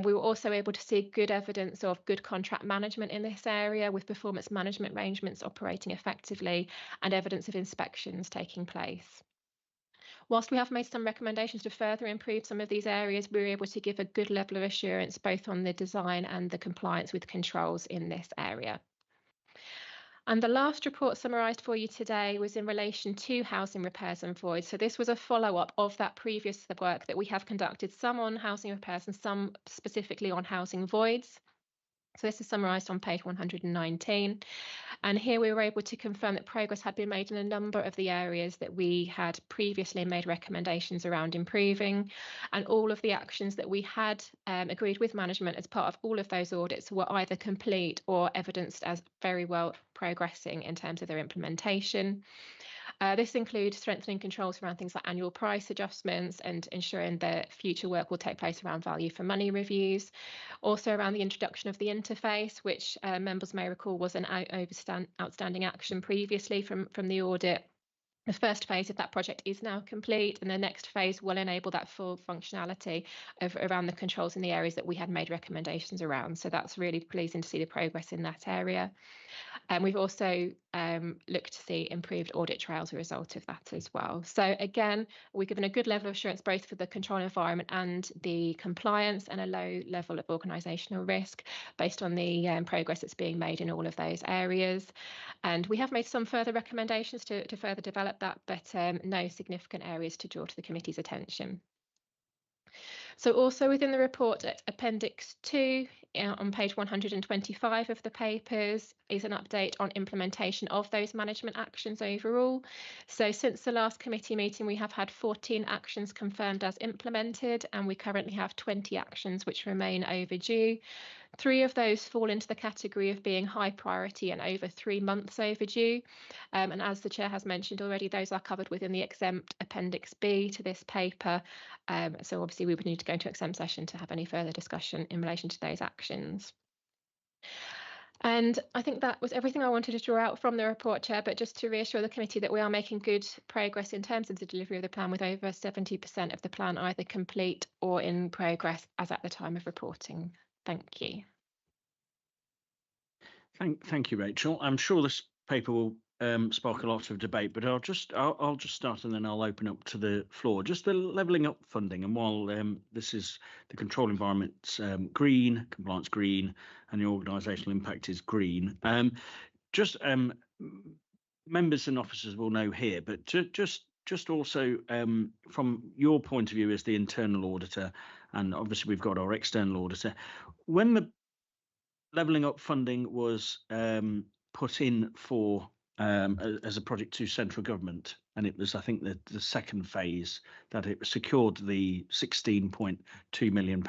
We were also able to see good evidence of good contract management in this area, with performance management arrangements operating effectively and evidence of inspections taking place. Whilst we have made some recommendations to further improve some of these areas, we were able to give a good level of assurance both on the design and the compliance with controls in this area. And the last report summarised for you today was in relation to housing repairs and voids. So this was a follow-up of that previous work that we have conducted, some on housing repairs and some specifically on housing voids. So this is summarised on page 119. And here we were able to confirm that progress had been made in a number of the areas that we had previously made recommendations around improving. And all of the actions that we had agreed with management as part of all of those audits were either complete or evidenced as very well progressing in terms of their implementation. This includes strengthening controls around things like annual price adjustments and ensuring that future work will take place around value for money reviews. Also around the introduction of the interface, which members may recall was an outstanding action previously from the audit. The first phase of that project is now complete, and the next phase will enable that full functionality around the controls in the areas that we had made recommendations around. So that's really pleasing to see the progress in that area. And we've also looked to see improved audit trails as a result of that as well. So again, we've given a good level of assurance both for the control environment and the compliance, and a low level of organisational risk based on the progress that's being made in all of those areas. And we have made some further recommendations to further develop that, but no significant areas to draw to the committee's attention. So also within the report at Appendix 2 on page 125 of the papers is an update on implementation of those management actions overall. So since the last committee meeting, we have had 14 actions confirmed as implemented, and we currently have 20 actions which remain overdue. 3 of those fall into the category of being high priority and over 3 months overdue. And as the chair has mentioned already, those are covered within the exempt Appendix B to this paper. So obviously we would need to go into exempt session to have any further discussion in relation to those actions. And I think that was everything I wanted to draw out from the report, Chair, but just to reassure the committee that we are making good progress in terms of the delivery of the plan, with over 70% of the plan either complete or in progress as at the time of reporting. Thank you. Thank you, Rachel. I'm sure this paper will spark a lot of debate, but I'll just start and then I'll open up to the floor. Just the levelling up funding, and while this is the control environment's green, compliance green, and the organisational impact is green. Members and officers will know here, but just also from your point of view as the internal auditor, and obviously we've got our external auditor, when the levelling up funding was put in for as a project to central government, and it was, I think, the second phase that it secured the £16.2 million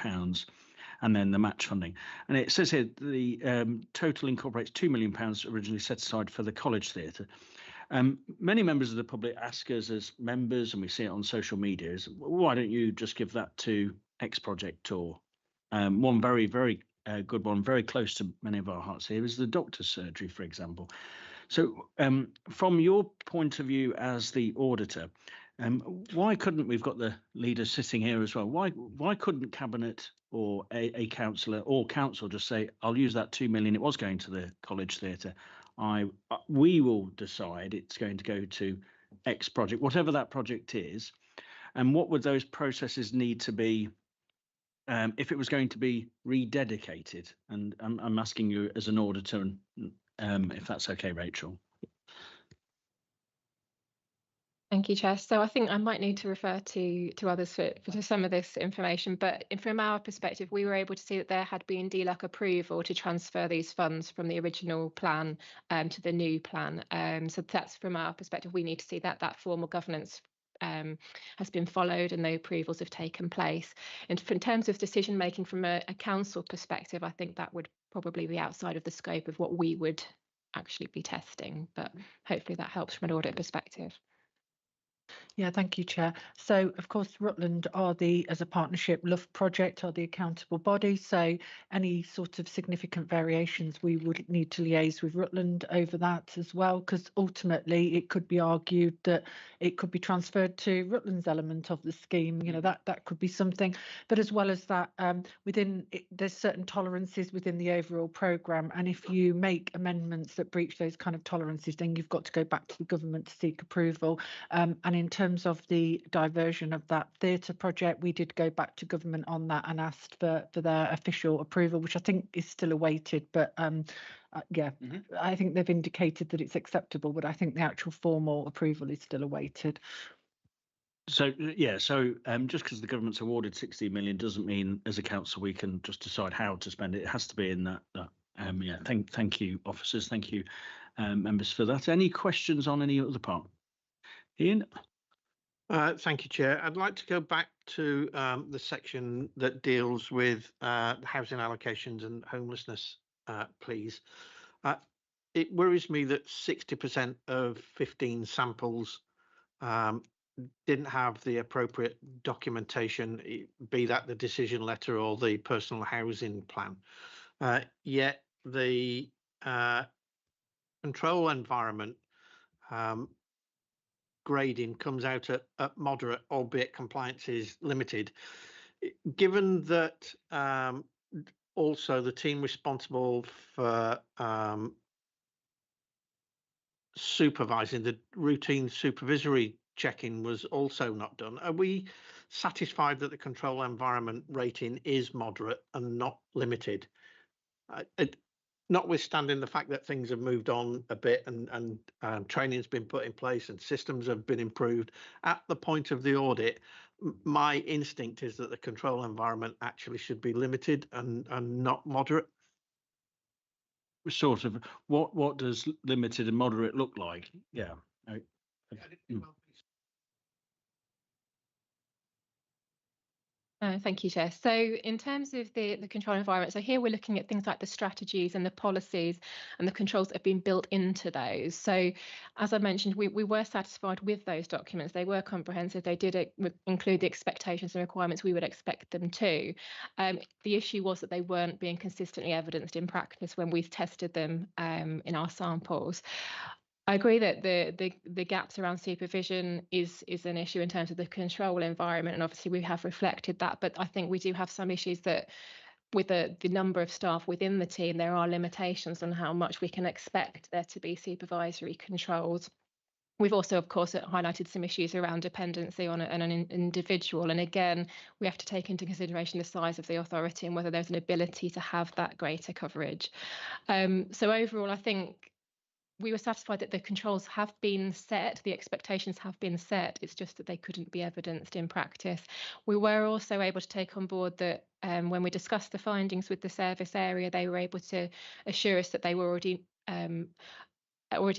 and then the match funding. And it says here the total incorporates £2 million originally set aside for the College Theatre. Many members of the public ask us as members, and we see it on social media, is why don't you just give that to X project? Or one very, very good one, very close to many of our hearts here, is the doctor's surgery, for example. So from your point of view as the auditor, why couldn't, we've got the leader sitting here as well, why couldn't Cabinet or a councillor or council just say, I'll use that 2 million, it was going to the College Theatre, we will decide it's going to go to X project, whatever that project is, and what would those processes need to be if it was going to be rededicated? And I'm asking you as an auditor, if that's okay, Rachel. Thank you, Chair. So I think I might need to refer to others for some of this information, but from our perspective, we were able to see that there had been DLUC approval to transfer these funds from the original plan to the new plan. So that's from our perspective, we need to see that that formal governance has been followed and the approvals have taken place. And in terms of decision making from a council perspective, I think that would probably be outside of the scope of what we would actually be testing, but hopefully that helps from an audit perspective. Yeah, thank you, Chair. So, of course, Rutland are as a partnership, LUF project are the accountable body. So any sort of significant variations, we would need to liaise with Rutland over that as well, because ultimately it could be argued that it could be transferred to Rutland's element of the scheme. You know, that could be something. But as well as that, there's certain tolerances within the overall programme. And if you make amendments that breach those kind of tolerances, then you've got to go back to the government to seek approval. And in terms of the diversion of that theatre project, we did go back to government on that and asked for their official approval, which I think is still awaited. But I think they've indicated that it's acceptable, but I think the actual formal approval is still awaited. So just because the government's awarded 60 million doesn't mean as a council we can just decide how to spend it. It has to be in that. Thank you, officers. Thank you, members, for that. Any questions on any other part? Ian? Thank you, Chair. I'd like to go back to the section that deals with housing allocations and homelessness, please. It worries me that 60% of 15 samples didn't have the appropriate documentation, be that the decision letter or the personal housing plan. Yet the control environment grading comes out at moderate, albeit compliance is limited. Given that also the team responsible for supervising the routine supervisory checking was also not done, are we satisfied that the control environment rating is moderate and not limited? Notwithstanding the fact that things have moved on a bit and training's been put in place and systems have been improved, at the point of the audit, my instinct is that the control environment actually should be limited and not moderate. Sort of. What does limited and moderate look like? Yeah. Thank you, Chair. So in terms of the control environment, so here we're looking at things like the strategies and the policies and the controls that have been built into those. So as I mentioned, we were satisfied with those documents. They were comprehensive. They did include the expectations and requirements we would expect them to. The issue was that they weren't being consistently evidenced in practice when we've tested them in our samples. I agree that the gaps around supervision is an issue in terms of the control environment, and obviously we have reflected that, but I think we do have some issues that with the number of staff within the team, there are limitations on how much we can expect there to be supervisory controls. We've also, of course, highlighted some issues around dependency on an individual. And again, we have to take into consideration the size of the authority and whether there's an ability to have that greater coverage. So overall, I think we were satisfied that the controls have been set, the expectations have been set. It's just that they couldn't be evidenced in practice. We were also able to take on board that when we discussed the findings with the service area, they were able to assure us that they were already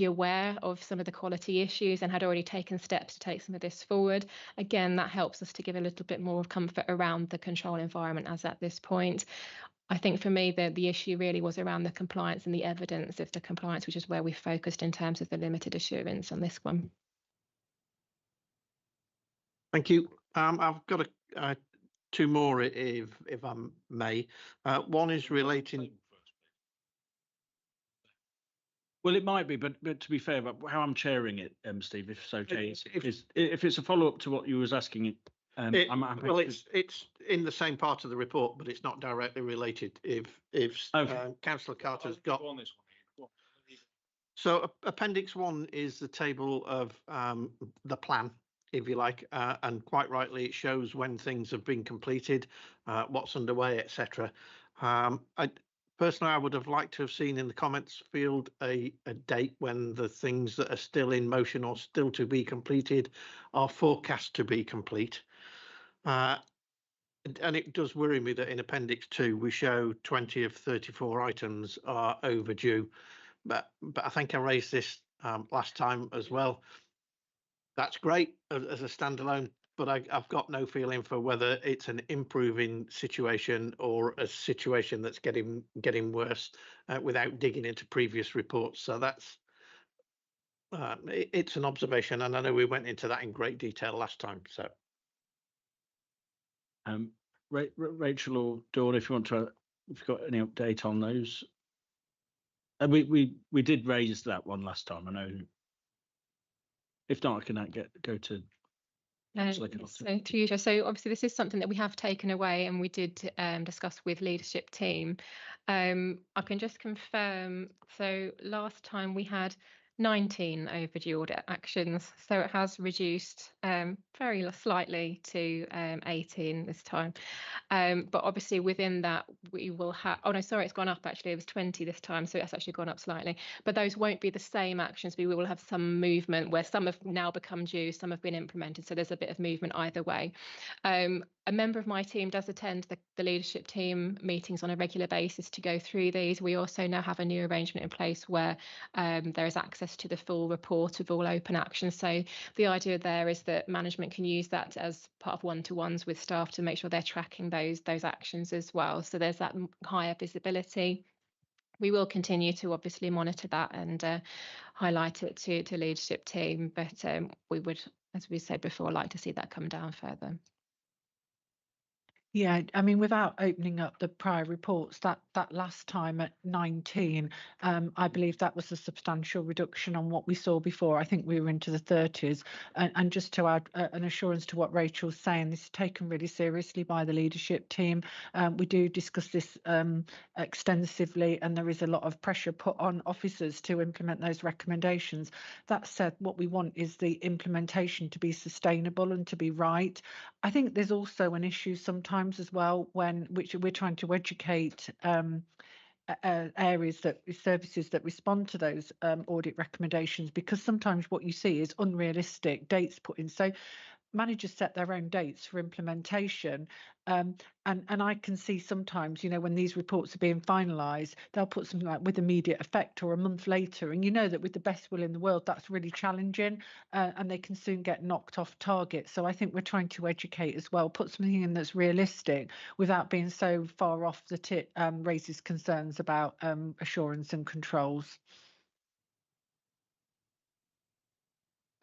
aware of some of the quality issues and had already taken steps to take some of this forward. Again, that helps us to give a little bit more of comfort around the control environment as at this point. I think for me, the issue really was around the compliance and the evidence of the compliance, which is where we focused in terms of the limited assurance on this one. Thank you. I've got two more, if I may. One is relating. Well, it might be, but to be fair, but how I'm chairing it, Steve, if it's okay, if it's a follow up to what you was asking. It's in the same part of the report, but it's not directly related. If Councillor Carter's got. So Appendix 1 is the table of the plan, if you like, and quite rightly it shows when things have been completed, what's underway, etc. Personally, I would have liked to have seen in the comments field a date when the things that are still in motion or still to be completed are forecast to be complete. And it does worry me that in Appendix 2 we show 20 of 34 items are overdue. But I think I raised this last time as well. That's great as a standalone, but I've got no feeling for whether it's an improving situation or a situation that's getting worse without digging into previous reports. So that's it's an observation, and I know we went into that in great detail last time. So, Rachel or Dawn, if you want to, if you've got any update on those, we did raise that one last time. I know. If not, I can go to. So to you, so obviously this is something that we have taken away and we did discuss with leadership team. I can just confirm, so last time we had 19 overdue audit actions, so it has reduced very slightly to 18 this time. But obviously within that we will have, oh no, sorry, it's gone up actually, it was 20 this time, so it's actually gone up slightly. But those won't be the same actions. We will have some movement where some have now become due, some have been implemented, so there's a bit of movement either way. A member of my team does attend the leadership team meetings on a regular basis to go through these. We also now have a new arrangement in place where there is access to the full report of all open actions. So the idea there is that management can use that as part of one-to-ones with staff to make sure they're tracking those actions as well. So there's that higher visibility. We will continue to obviously monitor that and highlight it to leadership team, but we would, as we said before, like to see that come down further. Yeah, I mean, without opening up the prior reports, that last time at 19, I believe that was a substantial reduction on what we saw before. I think we were into the 30s. And just to add an assurance to what Rachel's saying, this is taken really seriously by the leadership team. We do discuss this extensively, and there is a lot of pressure put on officers to implement those recommendations. That said, what we want is the implementation to be sustainable and to be right. I think there's also an issue sometimes as well which we're trying to educate areas services that respond to those audit recommendations, because sometimes what you see is unrealistic dates put in. So managers set their own dates for implementation, and I can see sometimes, when these reports are being finalised, they'll put something like with immediate effect or a month later, and that with the best will in the world, that's really challenging, and they can soon get knocked off target. So I think we're trying to educate as well, put something in that's realistic without being so far off that it raises concerns about assurance and controls.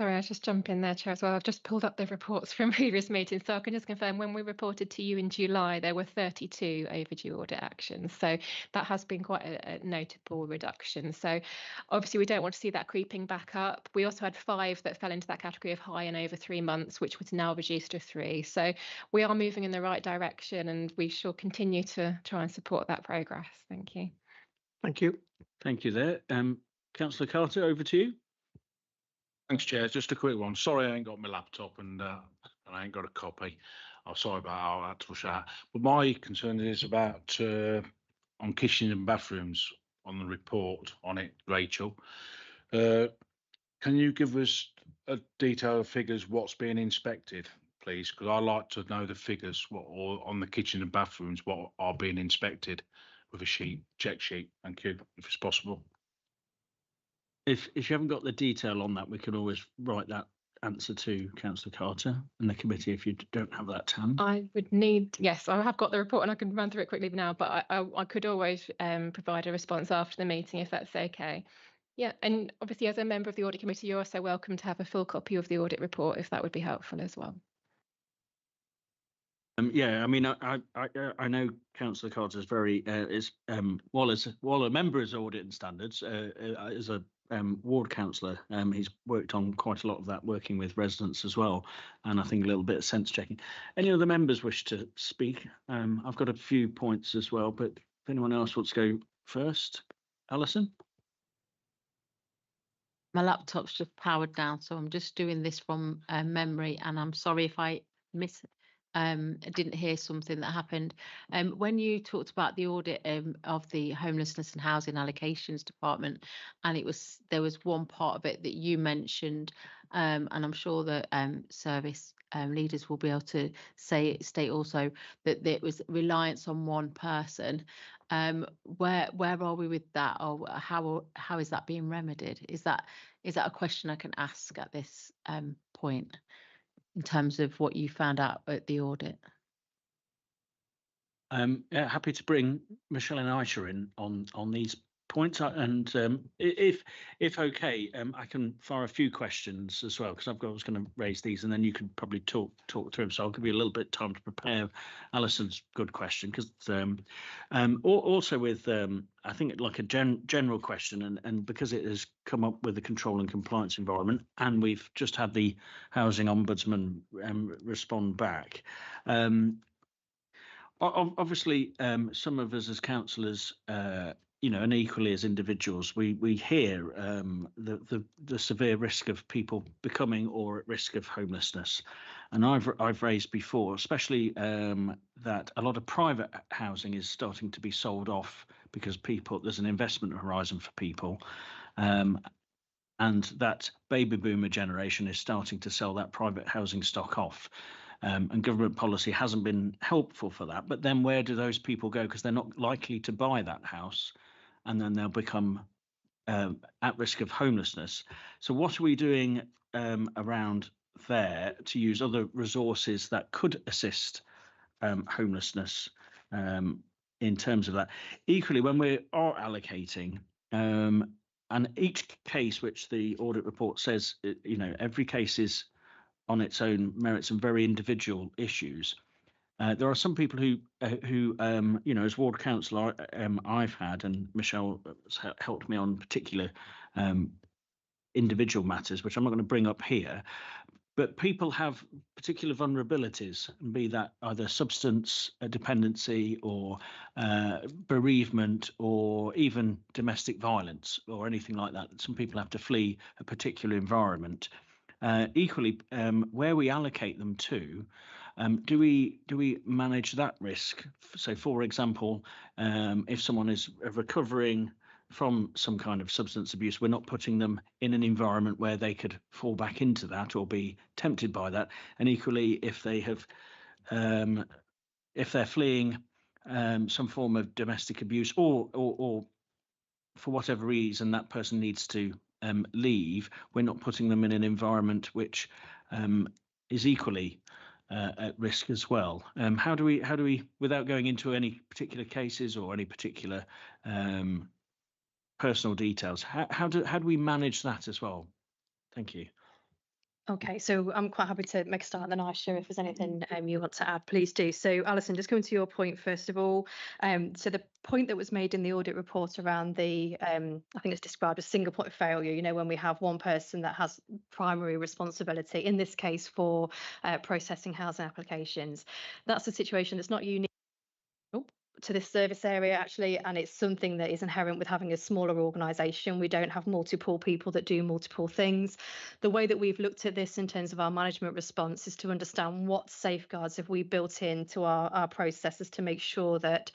Sorry, I just jump in there, Chair, as well. I've just pulled up the reports from previous meetings, so I can just confirm when we reported to you in July, there were 32 overdue audit actions. So that has been quite a notable reduction. So obviously we don't want to see that creeping back up. We also had 5 that fell into that category of high and over 3 months, which was now reduced to 3. So we are moving in the right direction, and we shall continue to try and support that progress. Thank you. Thank you. Thank you there. Councillor Carter, over to you. Thanks, Chair. Just a quick one. Sorry, I ain't got my laptop and I ain't got a copy. I'm sorry about how I had to rush out. But my concern is about on kitchen and bathrooms on the report on it, Rachel. Can you give us a detail of figures what's being inspected, please? Because I like to know the figures or on the kitchen and bathrooms what are being inspected with a check sheet. Thank you, if it's possible. If you haven't got the detail on that, we can always write that answer to Councillor Carter and the committee if you don't have that to hand. I would need, yes, I have got the report and I can run through it quickly now, but I could always provide a response after the meeting if that's okay. Yeah, and obviously as a member of the audit committee, you're also welcome to have a full copy of the audit report if that would be helpful as well. Yeah, I mean, I know Councillor Carter is very while a member of Audit and Standards, as a ward councillor, he's worked on quite a lot of that, working with residents as well, and I think a little bit of sense checking. Any other members wish to speak? I've got a few points as well, but if anyone else wants to go first, Alison. My laptop's just powered down, so I'm just doing this from memory, and I'm sorry if I miss didn't hear something that happened. When you talked about the audit of the homelessness and housing allocations department, and there was one part of it that you mentioned, and I'm sure that service leaders will be able to state also that it was reliance on one person. Where are we with that, or how is that being remedied? Is that a question I can ask at this point in terms of what you found out at the audit? Yeah, happy to bring Michelle and Aisha in on these points, and if okay, I can fire a few questions as well, because I was going to raise these, and then you could probably talk through them. So I'll give you a little bit of time to prepare Alison's good question, because also with I think like a general question, and because it has come up with the control and compliance environment, and we've just had the housing ombudsman respond back. Obviously, some of us as councillors, and equally as individuals, we hear the severe risk of people becoming or at risk of homelessness, and I've raised before, especially that a lot of private housing is starting to be sold off because there's an investment horizon for people. And that baby boomer generation is starting to sell that private housing stock off. And government policy hasn't been helpful for that. But then where do those people go? Because they're not likely to buy that house, and then they'll become at risk of homelessness. So what are we doing around there to use other resources that could assist homelessness in terms of that? Equally, when we are allocating, and each case which the audit report says, every case is on its own merits and very individual issues. There are some people who as ward councillor, I've had, and Michelle has helped me on particular individual matters, which I'm not going to bring up here. But people have particular vulnerabilities, be that either substance dependency or bereavement or even domestic violence or anything like that. Some people have to flee a particular environment. Equally, where we allocate them to, do we manage that risk? So, for example, if someone is recovering from some kind of substance abuse, we're not putting them in an environment where they could fall back into that or be tempted by that. And equally, if they have, if they're fleeing some form of domestic abuse, or for whatever reason that person needs to leave, we're not putting them in an environment which is equally at risk as well. How do we, without going into any particular cases or any particular personal details, how do we manage that as well? Thank you. Okay, so I'm quite happy to make a start, and then Aisha, if there's anything you want to add, please do. So Alison, just coming to your point first of all, so the point that was made in the audit report around the, I think it's described as single point of failure, when we have one person that has primary responsibility, in this case for processing housing applications. That's a situation that's not unique to this service area actually, and it's something that is inherent with having a smaller organisation. We don't have multiple people that do multiple things. The way that we've looked at this in terms of our management response is to understand what safeguards have we built into our processes to make sure that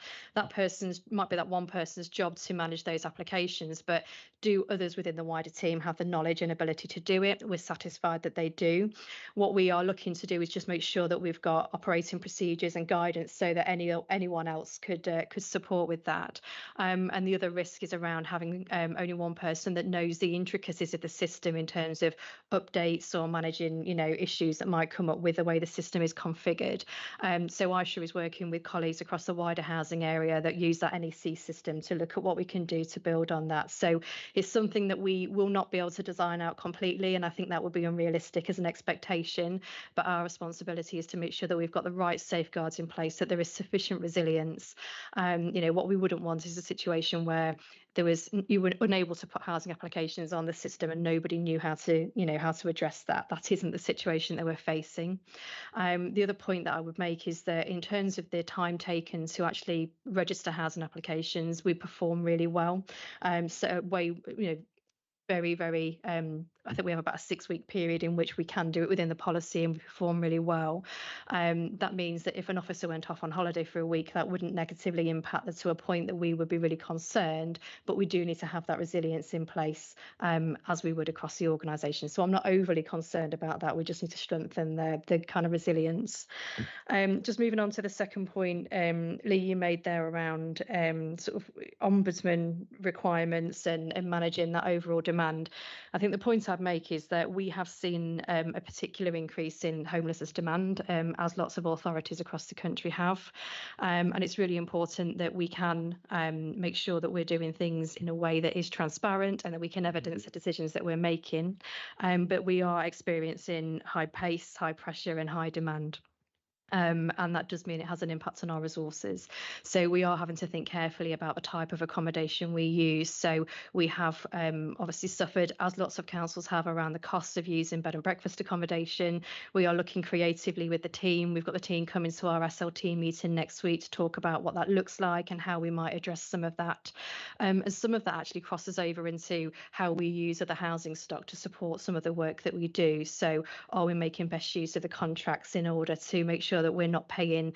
might be that one person's job to manage those applications, but do others within the wider team have the knowledge and ability to do it? We're satisfied that they do. What we are looking to do is just make sure that we've got operating procedures and guidance so that anyone else could support with that. And the other risk is around having only one person that knows the intricacies of the system in terms of updates or managing, issues that might come up with the way the system is configured. So Aisha is working with colleagues across the wider housing area that use that NEC system to look at what we can do to build on that. So it's something that we will not be able to design out completely, and I think that would be unrealistic as an expectation. But our responsibility is to make sure that we've got the right safeguards in place, that there is sufficient resilience. What we wouldn't want is a situation where you were unable to put housing applications on the system and nobody knew how to address that. That isn't the situation that we're facing. The other point that I would make is that in terms of the time taken to actually register housing applications, we perform really well. Very, very I think we have about a 6-week period in which we can do it within the policy, and we perform really well. That means that if an officer went off on holiday for a week, that wouldn't negatively impact us to a point that we would be really concerned, but we do need to have that resilience in place as we would across the organisation. So I'm not overly concerned about that. We just need to strengthen the kind of resilience. Just moving on to the second point, Lee, you made there around sort of ombudsman requirements and managing that overall demand. I think the point I'd make is that we have seen a particular increase in homelessness demand, as lots of authorities across the country have. And it's really important that we can make sure that we're doing things in a way that is transparent and that we can evidence the decisions that we're making. But we are experiencing high pace, high pressure and high demand. And that does mean it has an impact on our resources. So we are having to think carefully about the type of accommodation we use. So we have obviously suffered, as lots of councils have, around the costs of using bed and breakfast accommodation. We are looking creatively with the team. We've got the team coming to our SLT meeting next week to talk about what that looks like and how we might address some of that. And some of that actually crosses over into how we use other housing stock to support some of the work that we do. So are we making best use of the contracts in order to make sure that we're not paying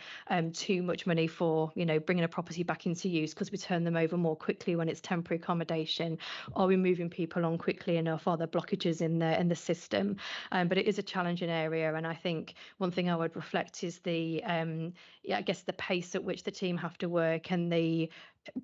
too much money for, you know, bringing a property back into use because we turn them over more quickly when it's temporary accommodation? Are we moving people on quickly enough? Are there blockages in the system? But it is a challenging area, and I think one thing I would reflect is the I guess the pace at which the team have to work and the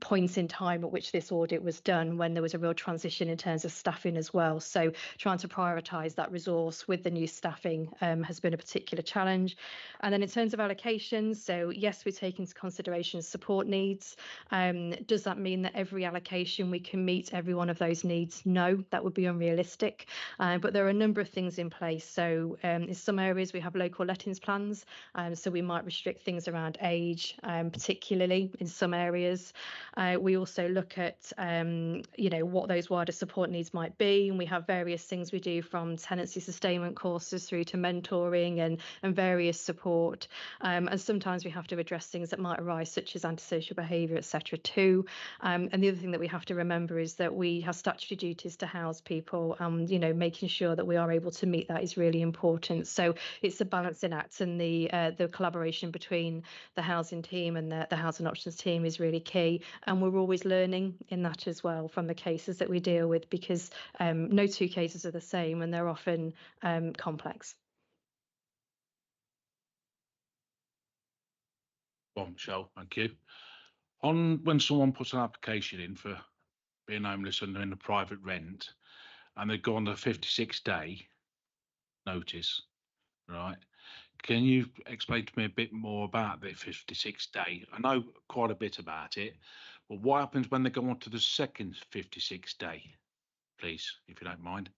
points in time at which this audit was done when there was a real transition in terms of staffing as well. So trying to prioritise that resource with the new staffing has been a particular challenge. And then in terms of allocations, so yes, we take into consideration support needs. Does that mean that every allocation we can meet every one of those needs? No, that would be unrealistic. But there are a number of things in place. So in some areas we have local lettings plans, so we might restrict things around age, particularly in some areas. We also look at, you know, what those wider support needs might be, and we have various things we do from tenancy sustainment courses through to mentoring and various support. And sometimes we have to address things that might arise, such as antisocial behaviour, etc. too. And the other thing that we have to remember is that we have statutory duties to house people, and you know, making sure that we are able to meet that is really important. So it's a balancing act, and the collaboration between the housing team and the housing options team is really key. And we're always learning in that as well from the cases that we deal with, because no two cases are the same and they're often complex. Well, Michelle, thank you. On when someone puts an application in for being homeless and in a private rent, and they go on the 56-day notice, right? Can you explain to me a bit more about the 56-day? I know quite a bit about it, but what happens when they go on to the second 56-day, please, if you don't mind?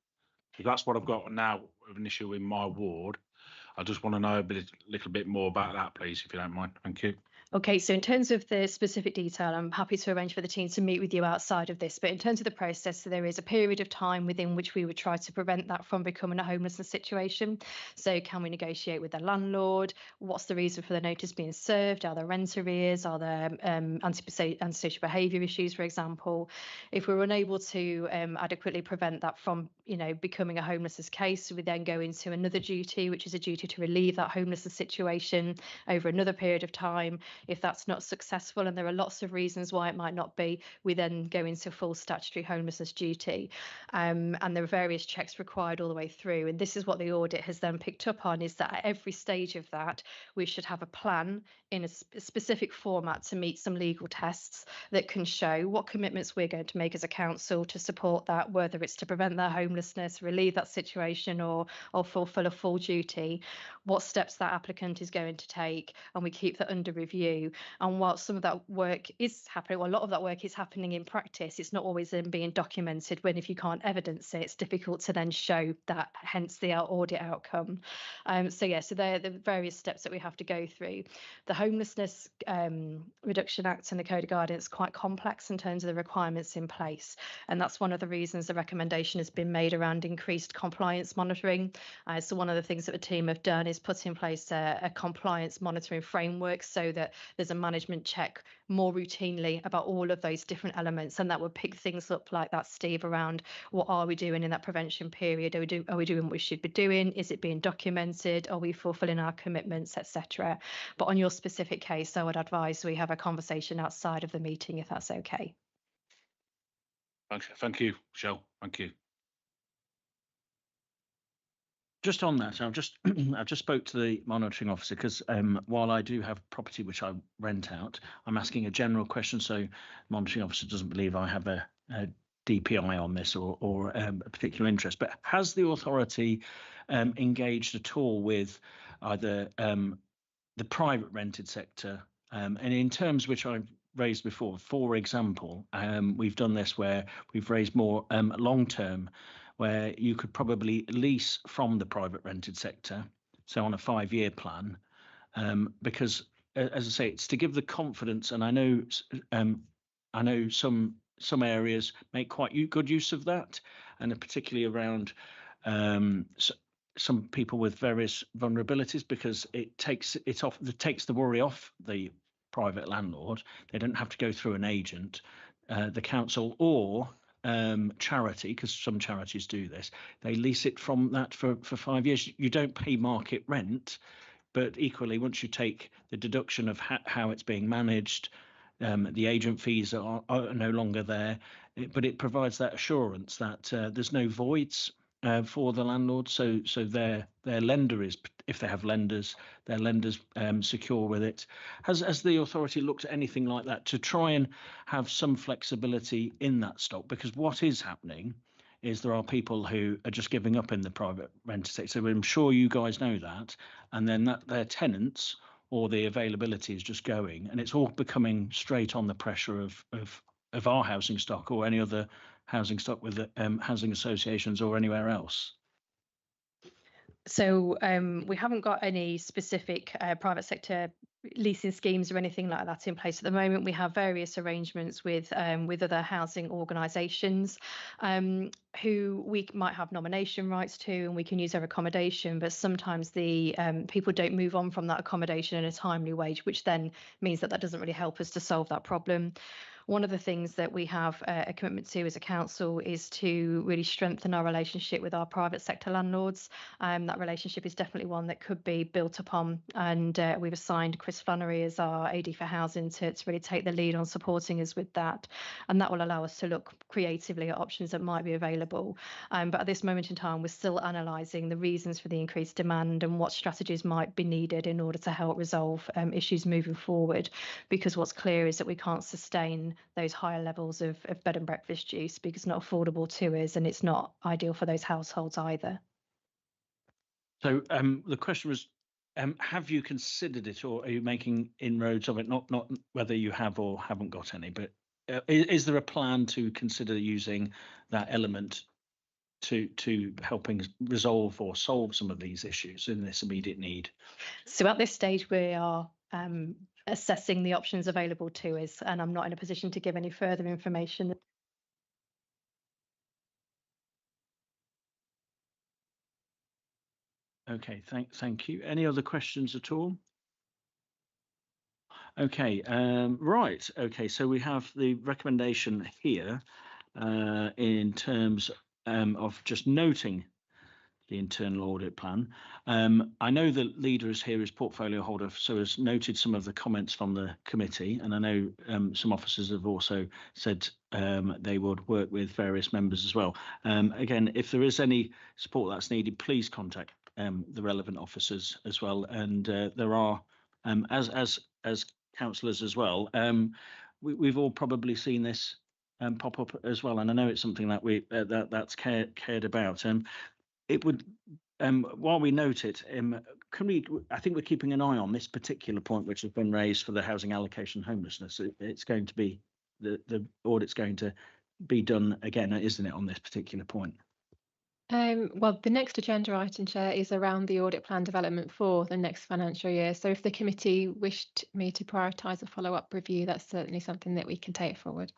Because that's what I've got now of an issue in my ward. I just want to know a little bit more about that, please, if you don't mind. Thank you. Okay, so in terms of the specific detail, I'm happy to arrange for the team to meet with you outside of this. But in terms of the process, so there is a period of time within which we would try to prevent that from becoming a homelessness situation. So can we negotiate with the landlord? What's the reason for the notice being served? Are there rent arrears? Are there antisocial behaviour issues, for example? If we're unable to adequately prevent that from, you know, becoming a homelessness case, we then go into another duty, which is a duty to relieve that homelessness situation over another period of time. If that's not successful, and there are lots of reasons why it might not be, we then go into full statutory homelessness duty. And there are various checks required all the way through. And this is what the audit has then picked up on, is that at every stage of that, we should have a plan in a specific format to meet some legal tests that can show what commitments we're going to make as a council to support that, whether it's to prevent their homelessness, relieve that situation, or fulfil a full duty, what steps that applicant is going to take, and we keep that under review. And while some of that work is happening, well, a lot of that work is happening in practice, it's not always then being documented. When if you can't evidence it, it's difficult to then show that, hence the audit outcome. So they're the various steps that we have to go through. The Homelessness Reduction Act and the Code of Guidance quite complex in terms of the requirements in place, and that's one of the reasons the recommendation has been made around increased compliance monitoring. So one of the things that the team have done is put in place a compliance monitoring framework, so that that there's a management check more routinely about all of those different elements, and that would pick things up like that, Steve, around what are we doing in that prevention period? Are we doing what we should be doing? Is it being documented? Are we fulfilling our commitments, etc.? But on your specific case, I would advise we have a conversation outside of the meeting if that's okay. Thank you, Michelle. Thank you. Just on that, I've just spoke to the monitoring officer because while I do have property which I rent out, I'm asking a general question so the monitoring officer doesn't believe I have a DPI on this or a particular interest. But has the authority engaged at all with either the private rented sector and in terms which I've raised before? For example, we've done this where we've raised more long-term, where you could probably lease from the private rented sector, so on a 5-year plan, because as I say, it's to give the confidence. And I know some areas make quite good use of that, and particularly around some people with various vulnerabilities, because it takes the worry off the private landlord. They don't have to go through an agent, the council or charity, because some charities do this. They lease it from that for 5 years. You don't pay market rent, but equally, once you take the deduction of how it's being managed, the agent fees are no longer there, but it provides that assurance that there's no voids for the landlord. So their lender is, if they have lenders, their lender's secure with it. Has the authority looked at anything like that to try and have some flexibility in that stock? Because what is happening is there are people who are just giving up in the private renter sector. So I'm sure you guys know that, and then that their tenants or the availability is just going, and it's all becoming straight on the pressure of our housing stock or any other housing stock with housing associations or anywhere else. So we haven't got any specific private sector leasing schemes or anything like that in place at the moment. We have various arrangements with other housing organisations who we might have nomination rights to, and we can use their accommodation. But sometimes the people don't move on from that accommodation in a timely way, which then means that doesn't really help us to solve that problem. One of the things that we have a commitment to as a council is to really strengthen our relationship with our private sector landlords. That relationship is definitely one that could be built upon, and we've assigned Chris Flannery as our AD for housing to really take the lead on supporting us with that, and that will allow us to look creatively at options that might be available. But at this moment in time, we're still analysing the reasons for the increased demand and what strategies might be needed in order to help resolve issues moving forward, because what's clear is that we can't sustain those higher levels of bed and breakfast use because it's not affordable to us, and it's not ideal for those households either. So the question was, have you considered it, or are you making inroads of it? Not whether you have or haven't got any, but is there a plan to consider using that element to helping resolve or solve some of these issues in this immediate need? So at this stage, we are assessing the options available to us, and I'm not in a position to give any further information. Okay, thank you. Any other questions at all? Okay, right. Okay, so we have the recommendation here in terms of just noting the internal audit plan. I know the leader is here as portfolio holder, so has noted some of the comments from the committee, and I know some officers have also said they would work with various members as well. Again, if there is any support that's needed, please contact the relevant officers as well. And there are, as councillors as well, we've all probably seen this pop up as well, and I know it's something that that's cared about. It would, while we note it, I think we're keeping an eye on this particular point which has been raised for the housing allocation homelessness. It's going to be, the audit's going to be done again, isn't it, on this particular point? Well, the next agenda item, Chair, is around the audit plan development for the next financial year. So if the committee wished me to prioritise a follow-up review, that's certainly something that we can take forward.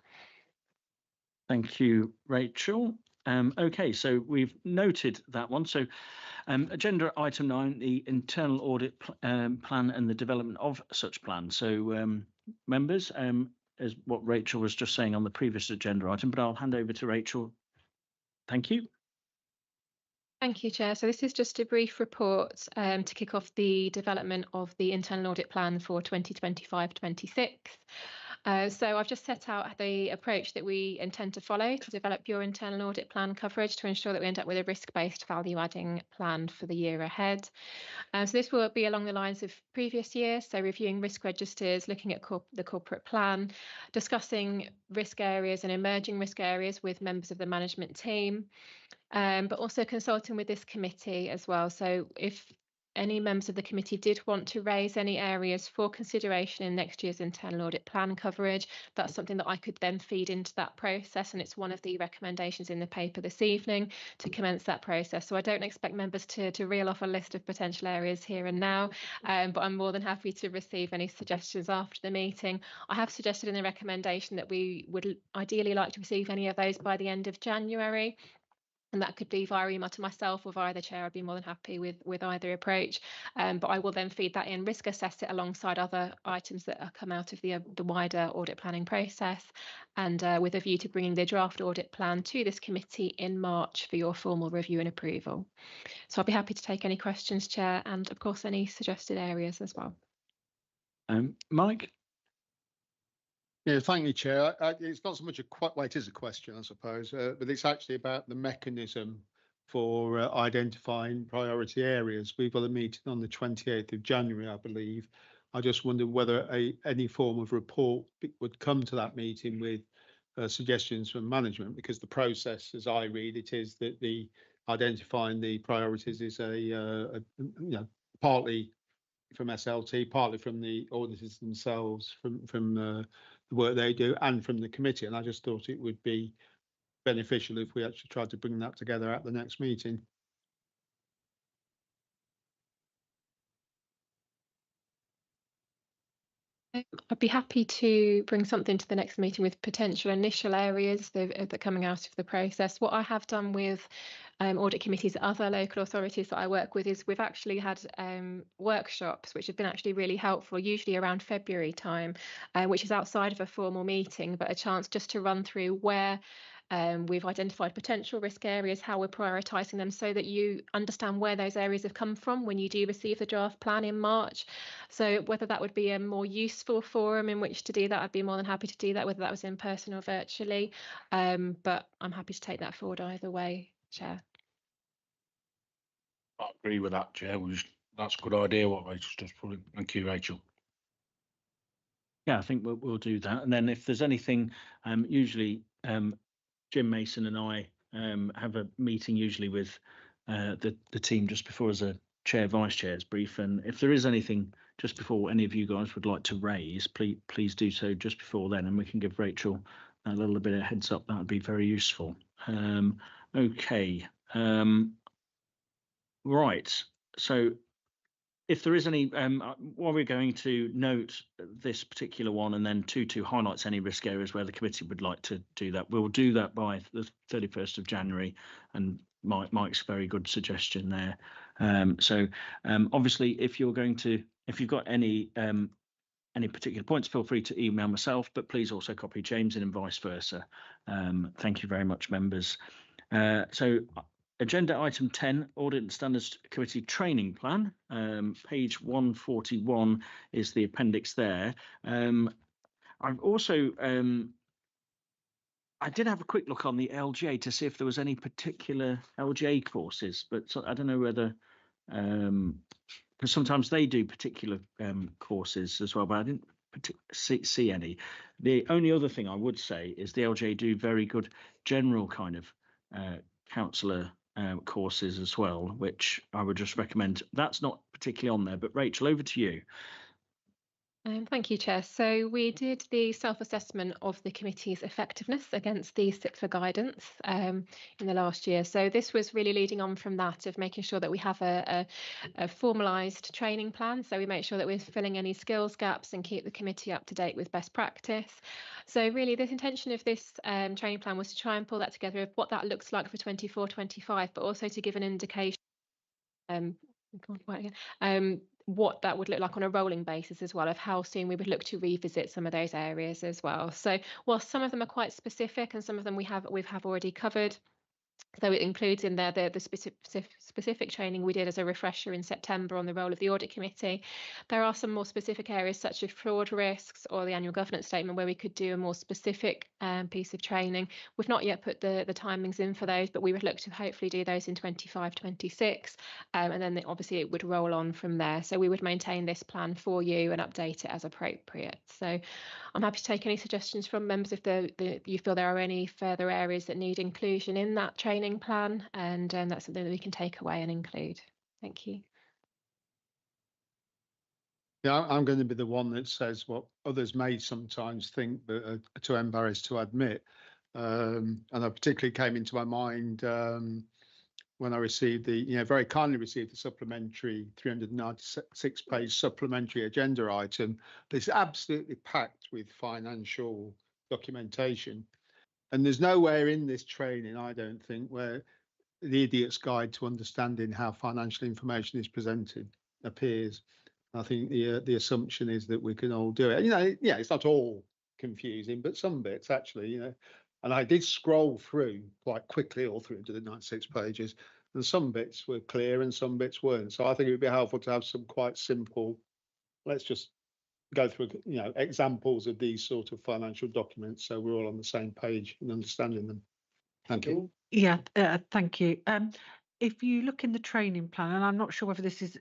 Thank you, Rachel. Okay, so we've noted that one. So agenda item 9, the internal audit plan and the development of such plan. So members, as what Rachel was just saying on the previous agenda item, but I'll hand over to Rachel. Thank you. Thank you, Chair. So this is just a brief report to kick off the development of the internal audit plan for 2025-26. So I've just set out the approach that we intend to follow to develop your internal audit plan coverage to ensure that we end up with a risk-based value-adding plan for the year ahead. So this will be along the lines of previous years, so reviewing risk registers, looking at the corporate plan, discussing risk areas and emerging risk areas with members of the management team, but also consulting with this committee as well. So if any members of the committee did want to raise any areas for consideration in next year's internal audit plan coverage, that's something that I could then feed into that process, and it's one of the recommendations in the paper this evening to commence that process. So I don't expect members to reel off a list of potential areas here and now, but I'm more than happy to receive any suggestions after the meeting. I have suggested in the recommendation that we would ideally like to receive any of those by the end of January. And that could be via email to myself or via the chair. I'd be more than happy with either approach. But I will then feed that in, risk assess it alongside other items that come out of the wider audit planning process, and with a view to bringing the draft audit plan to this committee in March for your formal review and approval. So I'll be happy to take any questions, Chair, and of course any suggested areas as well. Mike? Yeah, thank you, Chair. It's not so much well, it is a question, I suppose, but it's actually about the mechanism for identifying priority areas. We've got a meeting on the 28th of January, I believe. I just wondered whether any form of report would come to that meeting with suggestions from management, because the process, as I read it, is that the identifying the priorities is partly from SLT, partly from the auditors themselves, from the work they do, and from the committee. And I just thought it would be beneficial if we actually tried to bring that together at the next meeting. I'd be happy to bring something to the next meeting with potential initial areas that are coming out of the process. What I have done with audit committees, other local authorities that I work with, is we've actually had workshops which have been actually really helpful, usually around February time, which is outside of a formal meeting, but a chance just to run through where we've identified potential risk areas, how we're prioritising them, so that you understand where those areas have come from when you do receive the draft plan in March. So whether that would be a more useful forum in which to do that, I'd be more than happy to do that, whether that was in person or virtually. But I'm happy to take that forward either way, Chair. I agree with that, Chair. That's a good idea what Rachel's just put in. Thank you, Rachel. Yeah, I think we'll do that. And then if there's anything, usually Jim Mason and I have a meeting usually with the team just before as a chair vice chair's brief. And if there is anything just before any of you guys would like to raise, please do so just before then, and we can give Rachel a little bit of heads up. That would be very useful. Okay. Right. So if there is any, while we're going to note this particular one, and then to highlights any risk areas where the committee would like to do that, we'll do that by the 31st of January. And Mike's very good suggestion there. So obviously, if you've got any particular points, feel free to email myself, but please also copy James in and vice versa. Thank you very much, members. So agenda item 10, Audit and Standards Committee Training Plan. Page 141 is the appendix there. I've also, I did have a quick look on the LGA to see if there was any particular LGA courses, but I don't know whether, because sometimes they do particular courses as well, but I didn't see any. The only other thing I would say is the LGA do very good general kind of counsellor courses as well, which I would just recommend. That's not particularly on there, but Rachel, over to you. Thank you, Chair. So we did the self-assessment of the committee's effectiveness against the SIPFA guidance in the last year. So this was really leading on from that, of making sure that we have a formalised training plan. So we make sure that we're filling any skills gaps and keep the committee up to date with best practice. So really the intention of this training plan was to try and pull that together of what that looks like for 24-25, but also to give an indication what that would look like on a rolling basis as well, of how soon we would look to revisit some of those areas as well. So while some of them are quite specific and some of them we have already covered, so it includes in there the specific training we did as a refresher in September on the role of the audit committee. There are some more specific areas such as fraud risks or the annual governance statement where we could do a more specific piece of training. We've not yet put the timings in for those, but we would look to hopefully do those in 25-26, and then obviously it would roll on from there. So we would maintain this plan for you and update it as appropriate. So I'm happy to take any suggestions from members if you feel there are any further areas that need inclusion in that training plan, and that's something that we can take away and include. Thank you. Yeah, I'm going to be the one that says what others may sometimes think, but are too embarrassed to admit. And I particularly came into my mind when I received very kindly received the supplementary 396-page supplementary agenda item. It's absolutely packed with financial documentation. And there's nowhere in this training, I don't think, where the Idiot's Guide to Understanding How Financial Information is Presented appears. I think the assumption is that we can all do it. It's not all confusing, but some bits actually, And I did scroll through quite quickly all through to the 96 pages, and some bits were clear and some bits weren't. So I think it would be helpful to have some quite simple, let's just go through, examples of these sort of financial documents, so we're all on the same page and understanding them. Thank you. Yeah, thank you. If you look in the training plan, and I'm not sure whether this is,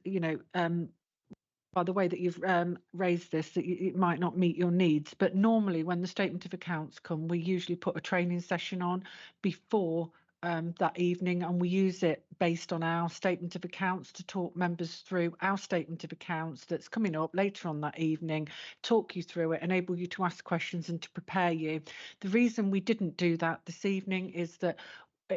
by the way that you've raised this, that it might not meet your needs, but normally when the statement of accounts come, we usually put a training session on before that evening, and we use it based on our statement of accounts to talk members through our statement of accounts that's coming up later on that evening, talk you through it, enable you to ask questions and to prepare you. The reason we didn't do that this evening is that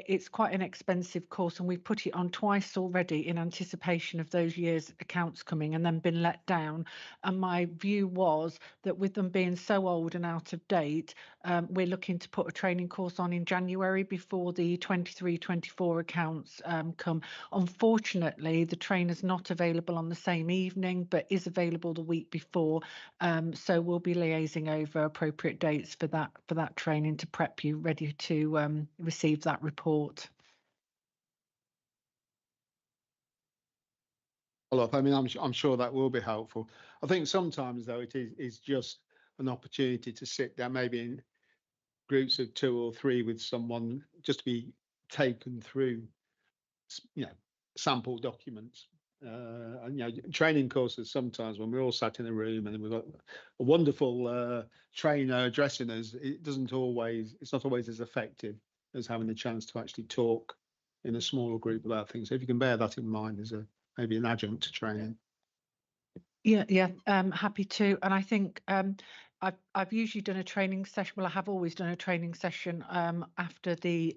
it's quite an expensive course, and we've put it on twice already in anticipation of those years' accounts coming and then been let down. And my view was that with them being so old and out of date, we're looking to put a training course on in January before the 23-24 accounts come. Unfortunately, the trainer's not available on the same evening, but is available the week before. So we'll be liaising over appropriate dates for that training to prep you ready to receive that report. Well, I mean, I'm sure that will be helpful. I think sometimes though it is just an opportunity to sit down, maybe in groups of 2 or 3 with someone, just to be taken through, sample documents. And training courses sometimes when we're all sat in a room and we've got a wonderful trainer addressing us, it's not always as effective as having the chance to actually talk in a smaller group about things. So if you can bear that in mind as maybe an adjunct to training. Yeah, happy to. And I think I've usually done a training session. Well, I have always done a training session after the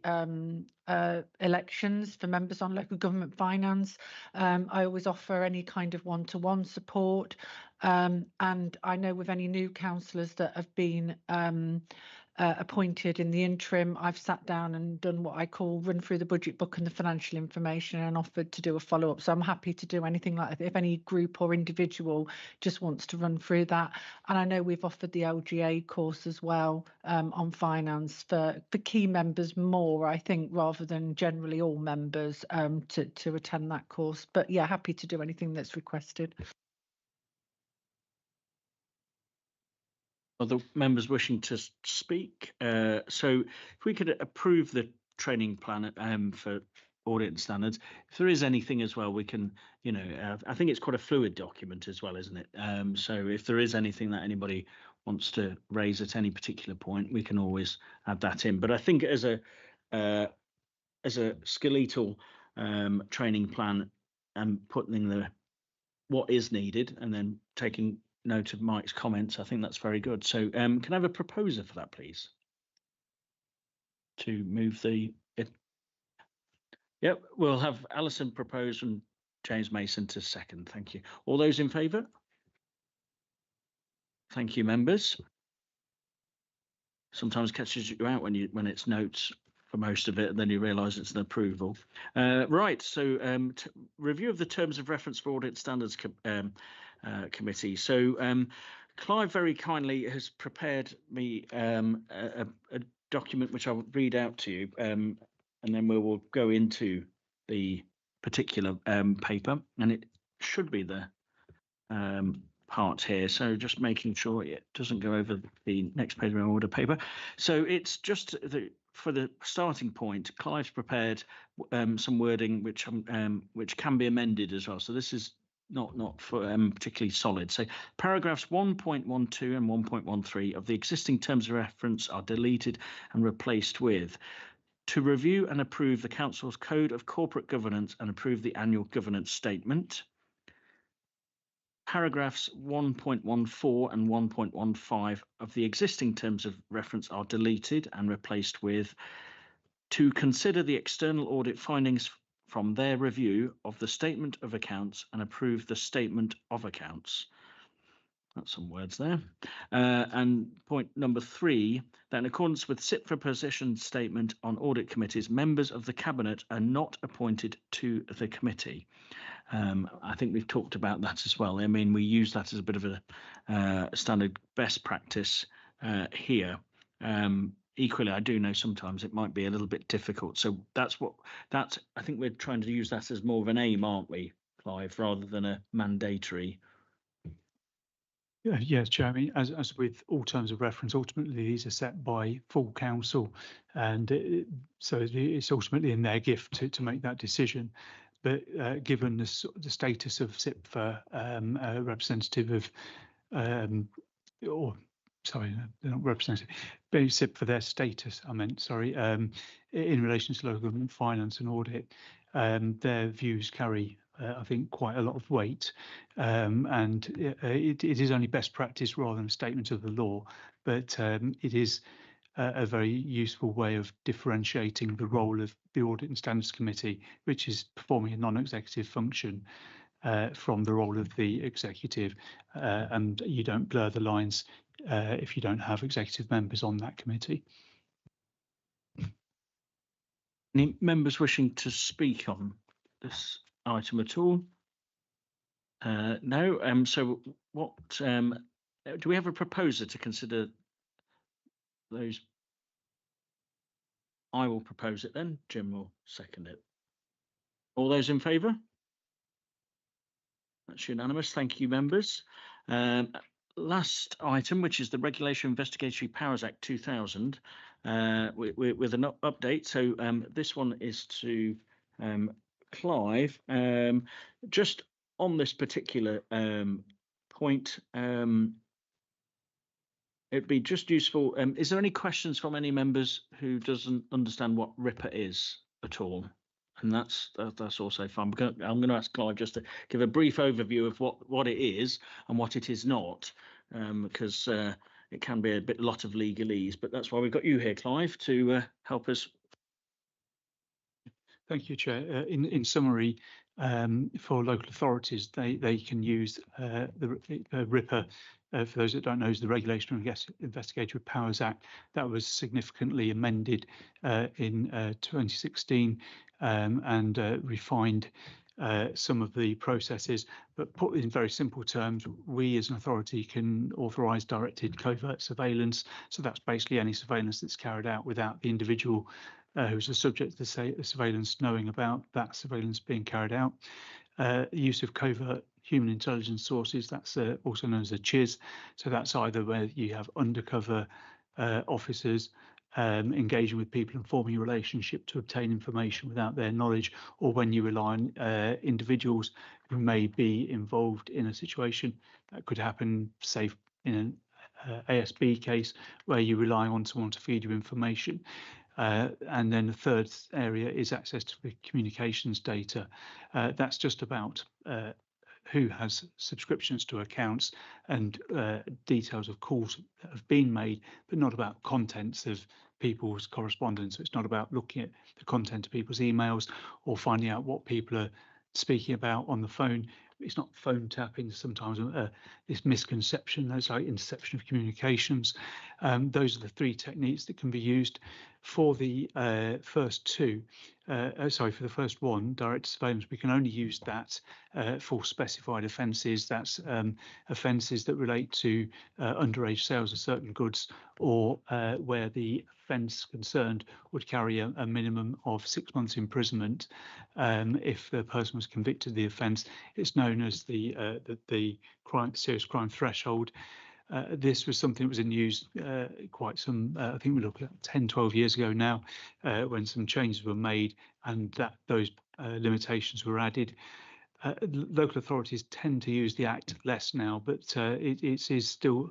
elections for members on local government finance. I always offer any kind of one-to-one support. And I know with any new councillors that have been appointed in the interim, I've sat down and done what I call run through the budget book and the financial information and offered to do a follow-up. So I'm happy to do anything like that if any group or individual just wants to run through that. And I know we've offered the LGA course as well on finance for key members more, I think, rather than generally all members to attend that course. But yeah, happy to do anything that's requested. Other members wishing to speak? So if we could approve the training plan for audit and standards, if there is anything as well, we can, I think it's quite a fluid document as well, isn't it? So if there is anything that anybody wants to raise at any particular point, we can always add that in. But I think as a skeletal training plan and putting what is needed and then taking note of Mike's comments, I think that's very good. So can I have a proposer for that, please? To move Yep, we'll have Alison propose and James Mason to second. Thank you. All those in favour? Thank you, members. sometimes catches you out when it's notes for most of it, and then you realise it's an approval. Right. So review of the terms of reference for audit standards committee. So Clive very kindly has prepared me a document which I'll read out to you, and then we will go into the particular paper, and it should be the part here. So just making sure it doesn't go over the next page of my order paper. So it's just for the starting point, Clive's prepared some wording which can be amended as well. So this is not for particularly solid. So paragraphs 1.12 and 1.13 of the existing terms of reference are deleted and replaced with to review and approve the Council's Code of Corporate Governance and approve the annual governance statement. Paragraphs 1.14 and 1.15 of the existing terms of reference are deleted and replaced with to consider the external audit findings from their review of the statement of accounts and approve the statement of accounts. That's some words there. And point number 3, that in accordance with SIP for position statement on audit committees, members of the Cabinet are not appointed to the committee. I think we've talked about that as well. I mean, we use that as a bit of a standard best practice here. Equally, I do know sometimes it might be a little bit difficult. So I think we're trying to use that as more of an aim, aren't we, Clive, rather than a mandatory. Yes, Chair. I mean, as with all terms of reference, ultimately these are set by full council, and so it's ultimately in their gift to make that decision. But given the status of SIP for a representative of, or sorry, they're not representative, but SIP for their status, I meant, sorry, in relation to local government finance and audit, their views carry, I think, quite a lot of weight, and it is only best practice rather than a statement of the law, but it is a very useful way of differentiating the role of the Audit and Standards Committee, which is performing a non-executive function, from the role of the executive, and you don't blur the lines if you don't have executive members on that committee. Any members wishing to speak on this item at all? No. So what do we have a proposer to consider those? I will propose it then. Jim will second it. All those in favour? That's unanimous. Thank you, members. Last item, which is the Regulation Investigatory Powers Act 2000, with an update. So this one is to Clive. Just on this particular point, it'd be just useful. Is there any questions from any members who doesn't understand what RIPA is at all? And that's also fun. I'm going to ask Clive just to give a brief overview of what it is and what it is not, because it can be a lot of legalese. But that's why we've got you here, Clive, to help us. Thank you, Chair. In summary, for local authorities, they can use the RIPA. For those that don't know, is the Regulation of Investigatory Powers Act that was significantly amended in 2016 and refined some of the processes. But put in very simple terms, we as an authority can authorise directed covert surveillance. So that's basically any surveillance that's carried out without the individual who's the subject to the surveillance knowing about that surveillance being carried out. Use of covert human intelligence sources, that's also known as a CHIS. So that's either where you have undercover officers engaging with people and forming a relationship to obtain information without their knowledge, or when you rely on individuals who may be involved in a situation. That could happen, say, in an ASB case where you're relying on someone to feed you information. And then the third area is access to the communications data. That's just about who has subscriptions to accounts and details of calls that have been made, but not about contents of people's correspondence. So it's not about looking at the content of people's emails or finding out what people are speaking about on the phone. it's not phone tapping. Sometimes it's misconception. That's like interception of communications. Those are the three techniques that can be used. For the first two, for the first one, direct surveillance, we can only use that for specified offences. That's offences that relate to underage sales of certain goods, or where the offence concerned would carry a minimum of 6 months imprisonment. If the person was convicted of the offence, it's known as the serious crime threshold. This was something that was in use quite some, I think we look at 10, 12 years ago now, when some changes were made and that those limitations were added. Local authorities tend to use the Act less now, but it is still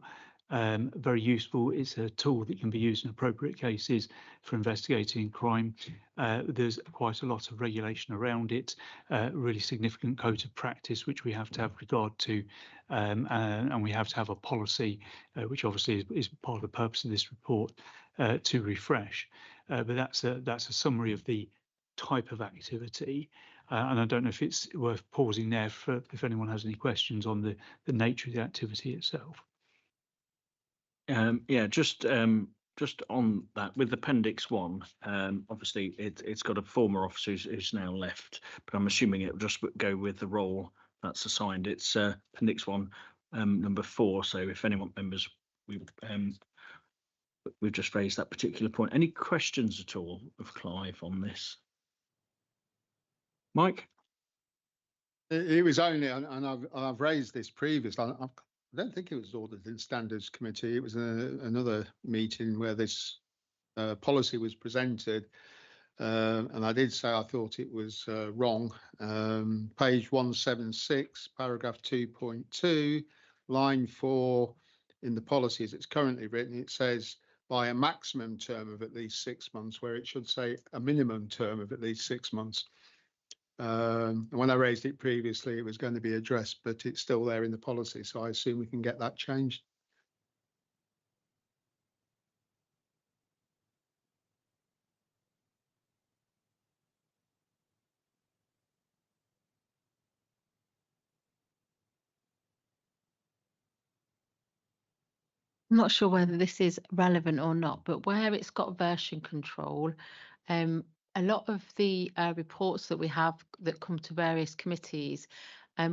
very useful. It's a tool that can be used in appropriate cases for investigating crime. There's quite a lot of regulation around it, really significant code of practice, which we have to have regard to, and we have to have a policy, which obviously is part of the purpose of this report, to refresh. But that's a summary of the type of activity. And I don't know if it's worth pausing there for if anyone has any questions on the nature of the activity itself. Yeah, just on that, with Appendix 1, obviously it's got a former officer who's now left, but I'm assuming it will just go with the role that's assigned. It's Appendix 1, number 4. So if anyone members, we've just raised that particular point. Any questions at all of Clive on this? Mike? It was only, and I've raised this previously. I don't think it was Audit and Standards Committee. It was another meeting where this policy was presented, and I did say I thought it was wrong. Page 176, paragraph 2.2, line 4 in the policy as it's currently written, it says by a maximum term of at least 6 months, where it should say a minimum term of at least 6 months. When I raised it previously, it was going to be addressed, but it's still there in the policy, so I assume we can get that changed. I'm not sure whether this is relevant or not, but where it's got version control, a lot of the reports that we have that come to various committees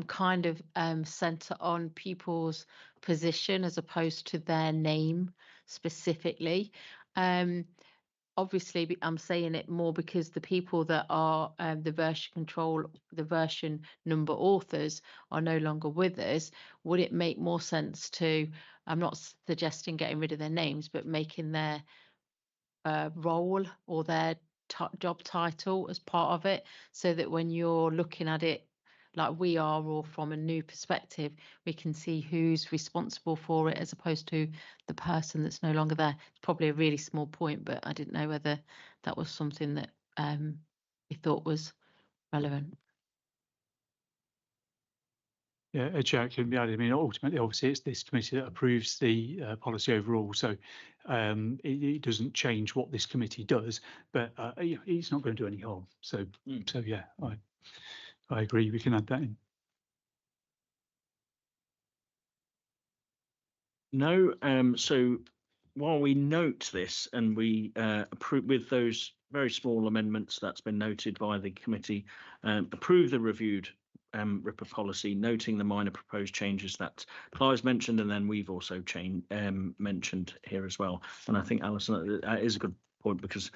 kind of centre on people's position as opposed to their name specifically. Obviously, I'm saying it more because the people that are the version control, the version number authors are no longer with us. Would it make more sense to, I'm not suggesting getting rid of their names, but making their role or their job title as part of it, so that when you're looking at it like we are, or from a new perspective, we can see who's responsible for it as opposed to the person that's no longer there. It's probably a really small point, but I didn't know whether that was something that we thought was relevant. Yeah, Chair, can be added. I mean, ultimately, obviously, it's this committee that approves the policy overall, so it doesn't change what this committee does, but it's not going to do any harm. So, so yeah, I agree. We can add that in. No, so while we note this and we approve with those very small amendments that's been noted by the committee, approve the reviewed RIPA policy, noting the minor proposed changes that Clive's mentioned, and then we've also mentioned here as well. And I think, Alison, that is a good point, because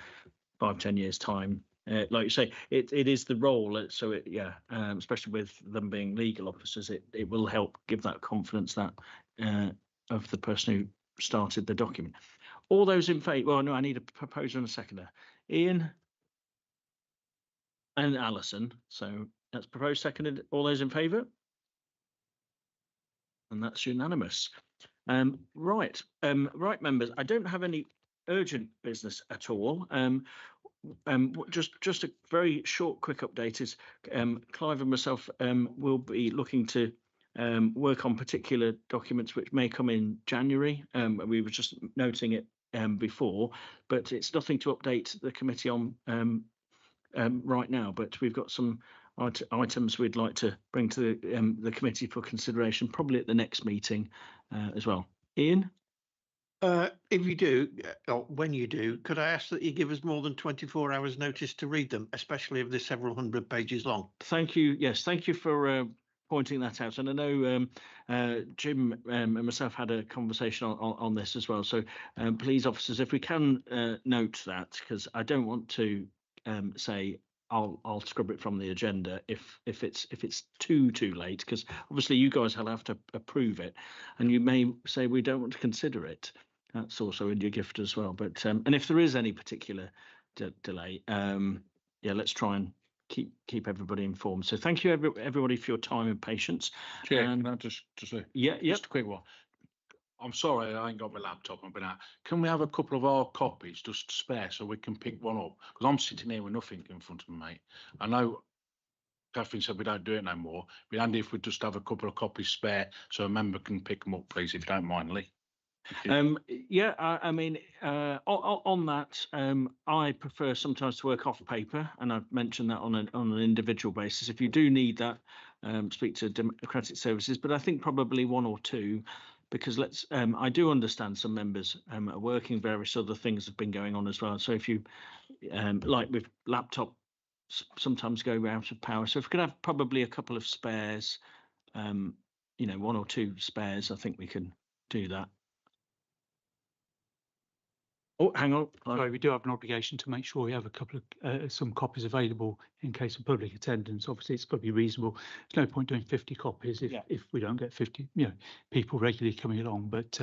5-10 years time, like you say, it is the role. So it, yeah, especially with them being legal officers, it will help give that confidence that of the person who started the document. All those in favour? Well, no, I need a proposer and a seconder. Ian and Alison. So that's proposed, seconded. All those in favour? And that's unanimous. Right, members. I don't have any urgent business at all. Just a very short, quick update is Clive and myself will be looking to work on particular documents which may come in January. We were just noting it before, but it's nothing to update the committee on right now. But we've got some items we'd like to bring to the committee for consideration, probably at the next meeting as well. Ian? If you do, or when you do, could I ask that you give us more than 24 hours notice to read them, especially if they're several hundred pages long? Thank you. Yes, thank you for pointing that out. And I know Jim and myself had a conversation on this as well. So please, officers, if we can note that, because I don't want to say I'll scrub it from the agenda if it's too late, because obviously you guys will have to approve it, and you may say we don't want to consider it. That's also in your gift as well. But and if there is any particular delay, yeah, let's try and keep everybody informed. So thank you everybody for your time and patience. Chair, can I just say, yeah, just a quick one. I'm sorry, I ain't got my laptop. I've been out. Can we have a couple of our copies just spare so we can pick one up? Because I'm sitting here with nothing in front of me, mate. I know Catherine said we don't do it no more. It'd be handy if we just have a couple of copies spare so a member can pick them up, please, if you don't mind, Lee. Yeah, I mean, on that, I prefer sometimes to work off paper, and I've mentioned that on an individual basis. If you do need that, speak to Democratic Services, but I think probably one or two, because I do understand some members are working, various other things have been going on as well. So if you, like with laptop, sometimes go out of power. So if we could have probably a couple of spares, you know, one or two spares, I think we can do that. Oh, hang on. Sorry, we do have an obligation to make sure we have a couple of some copies available in case of public attendance. Obviously, it's got to be reasonable. There's no point doing 50 copies if we don't get 50, people regularly coming along. But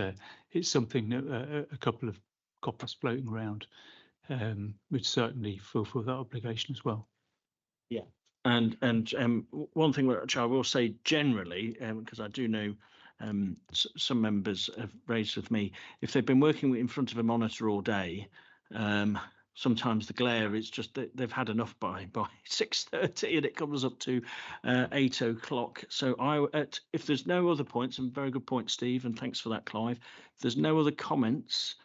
it's something that a couple of copies floating around would certainly fulfil that obligation as well. Yeah, and one thing which I will say generally, because I do know some members have raised with me, if they've been working in front of a monitor all day, sometimes the glare is just that they've had enough by 6:30 and it comes up to 8 o'clock. So if there's no other points, and very good point, Steve, and thanks for that, Clive. If there's no other comments,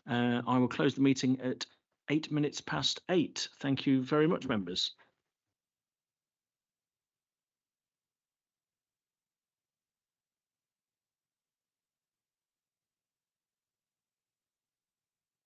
I will close the meeting at 8 minutes past 8. Thank you very much, members.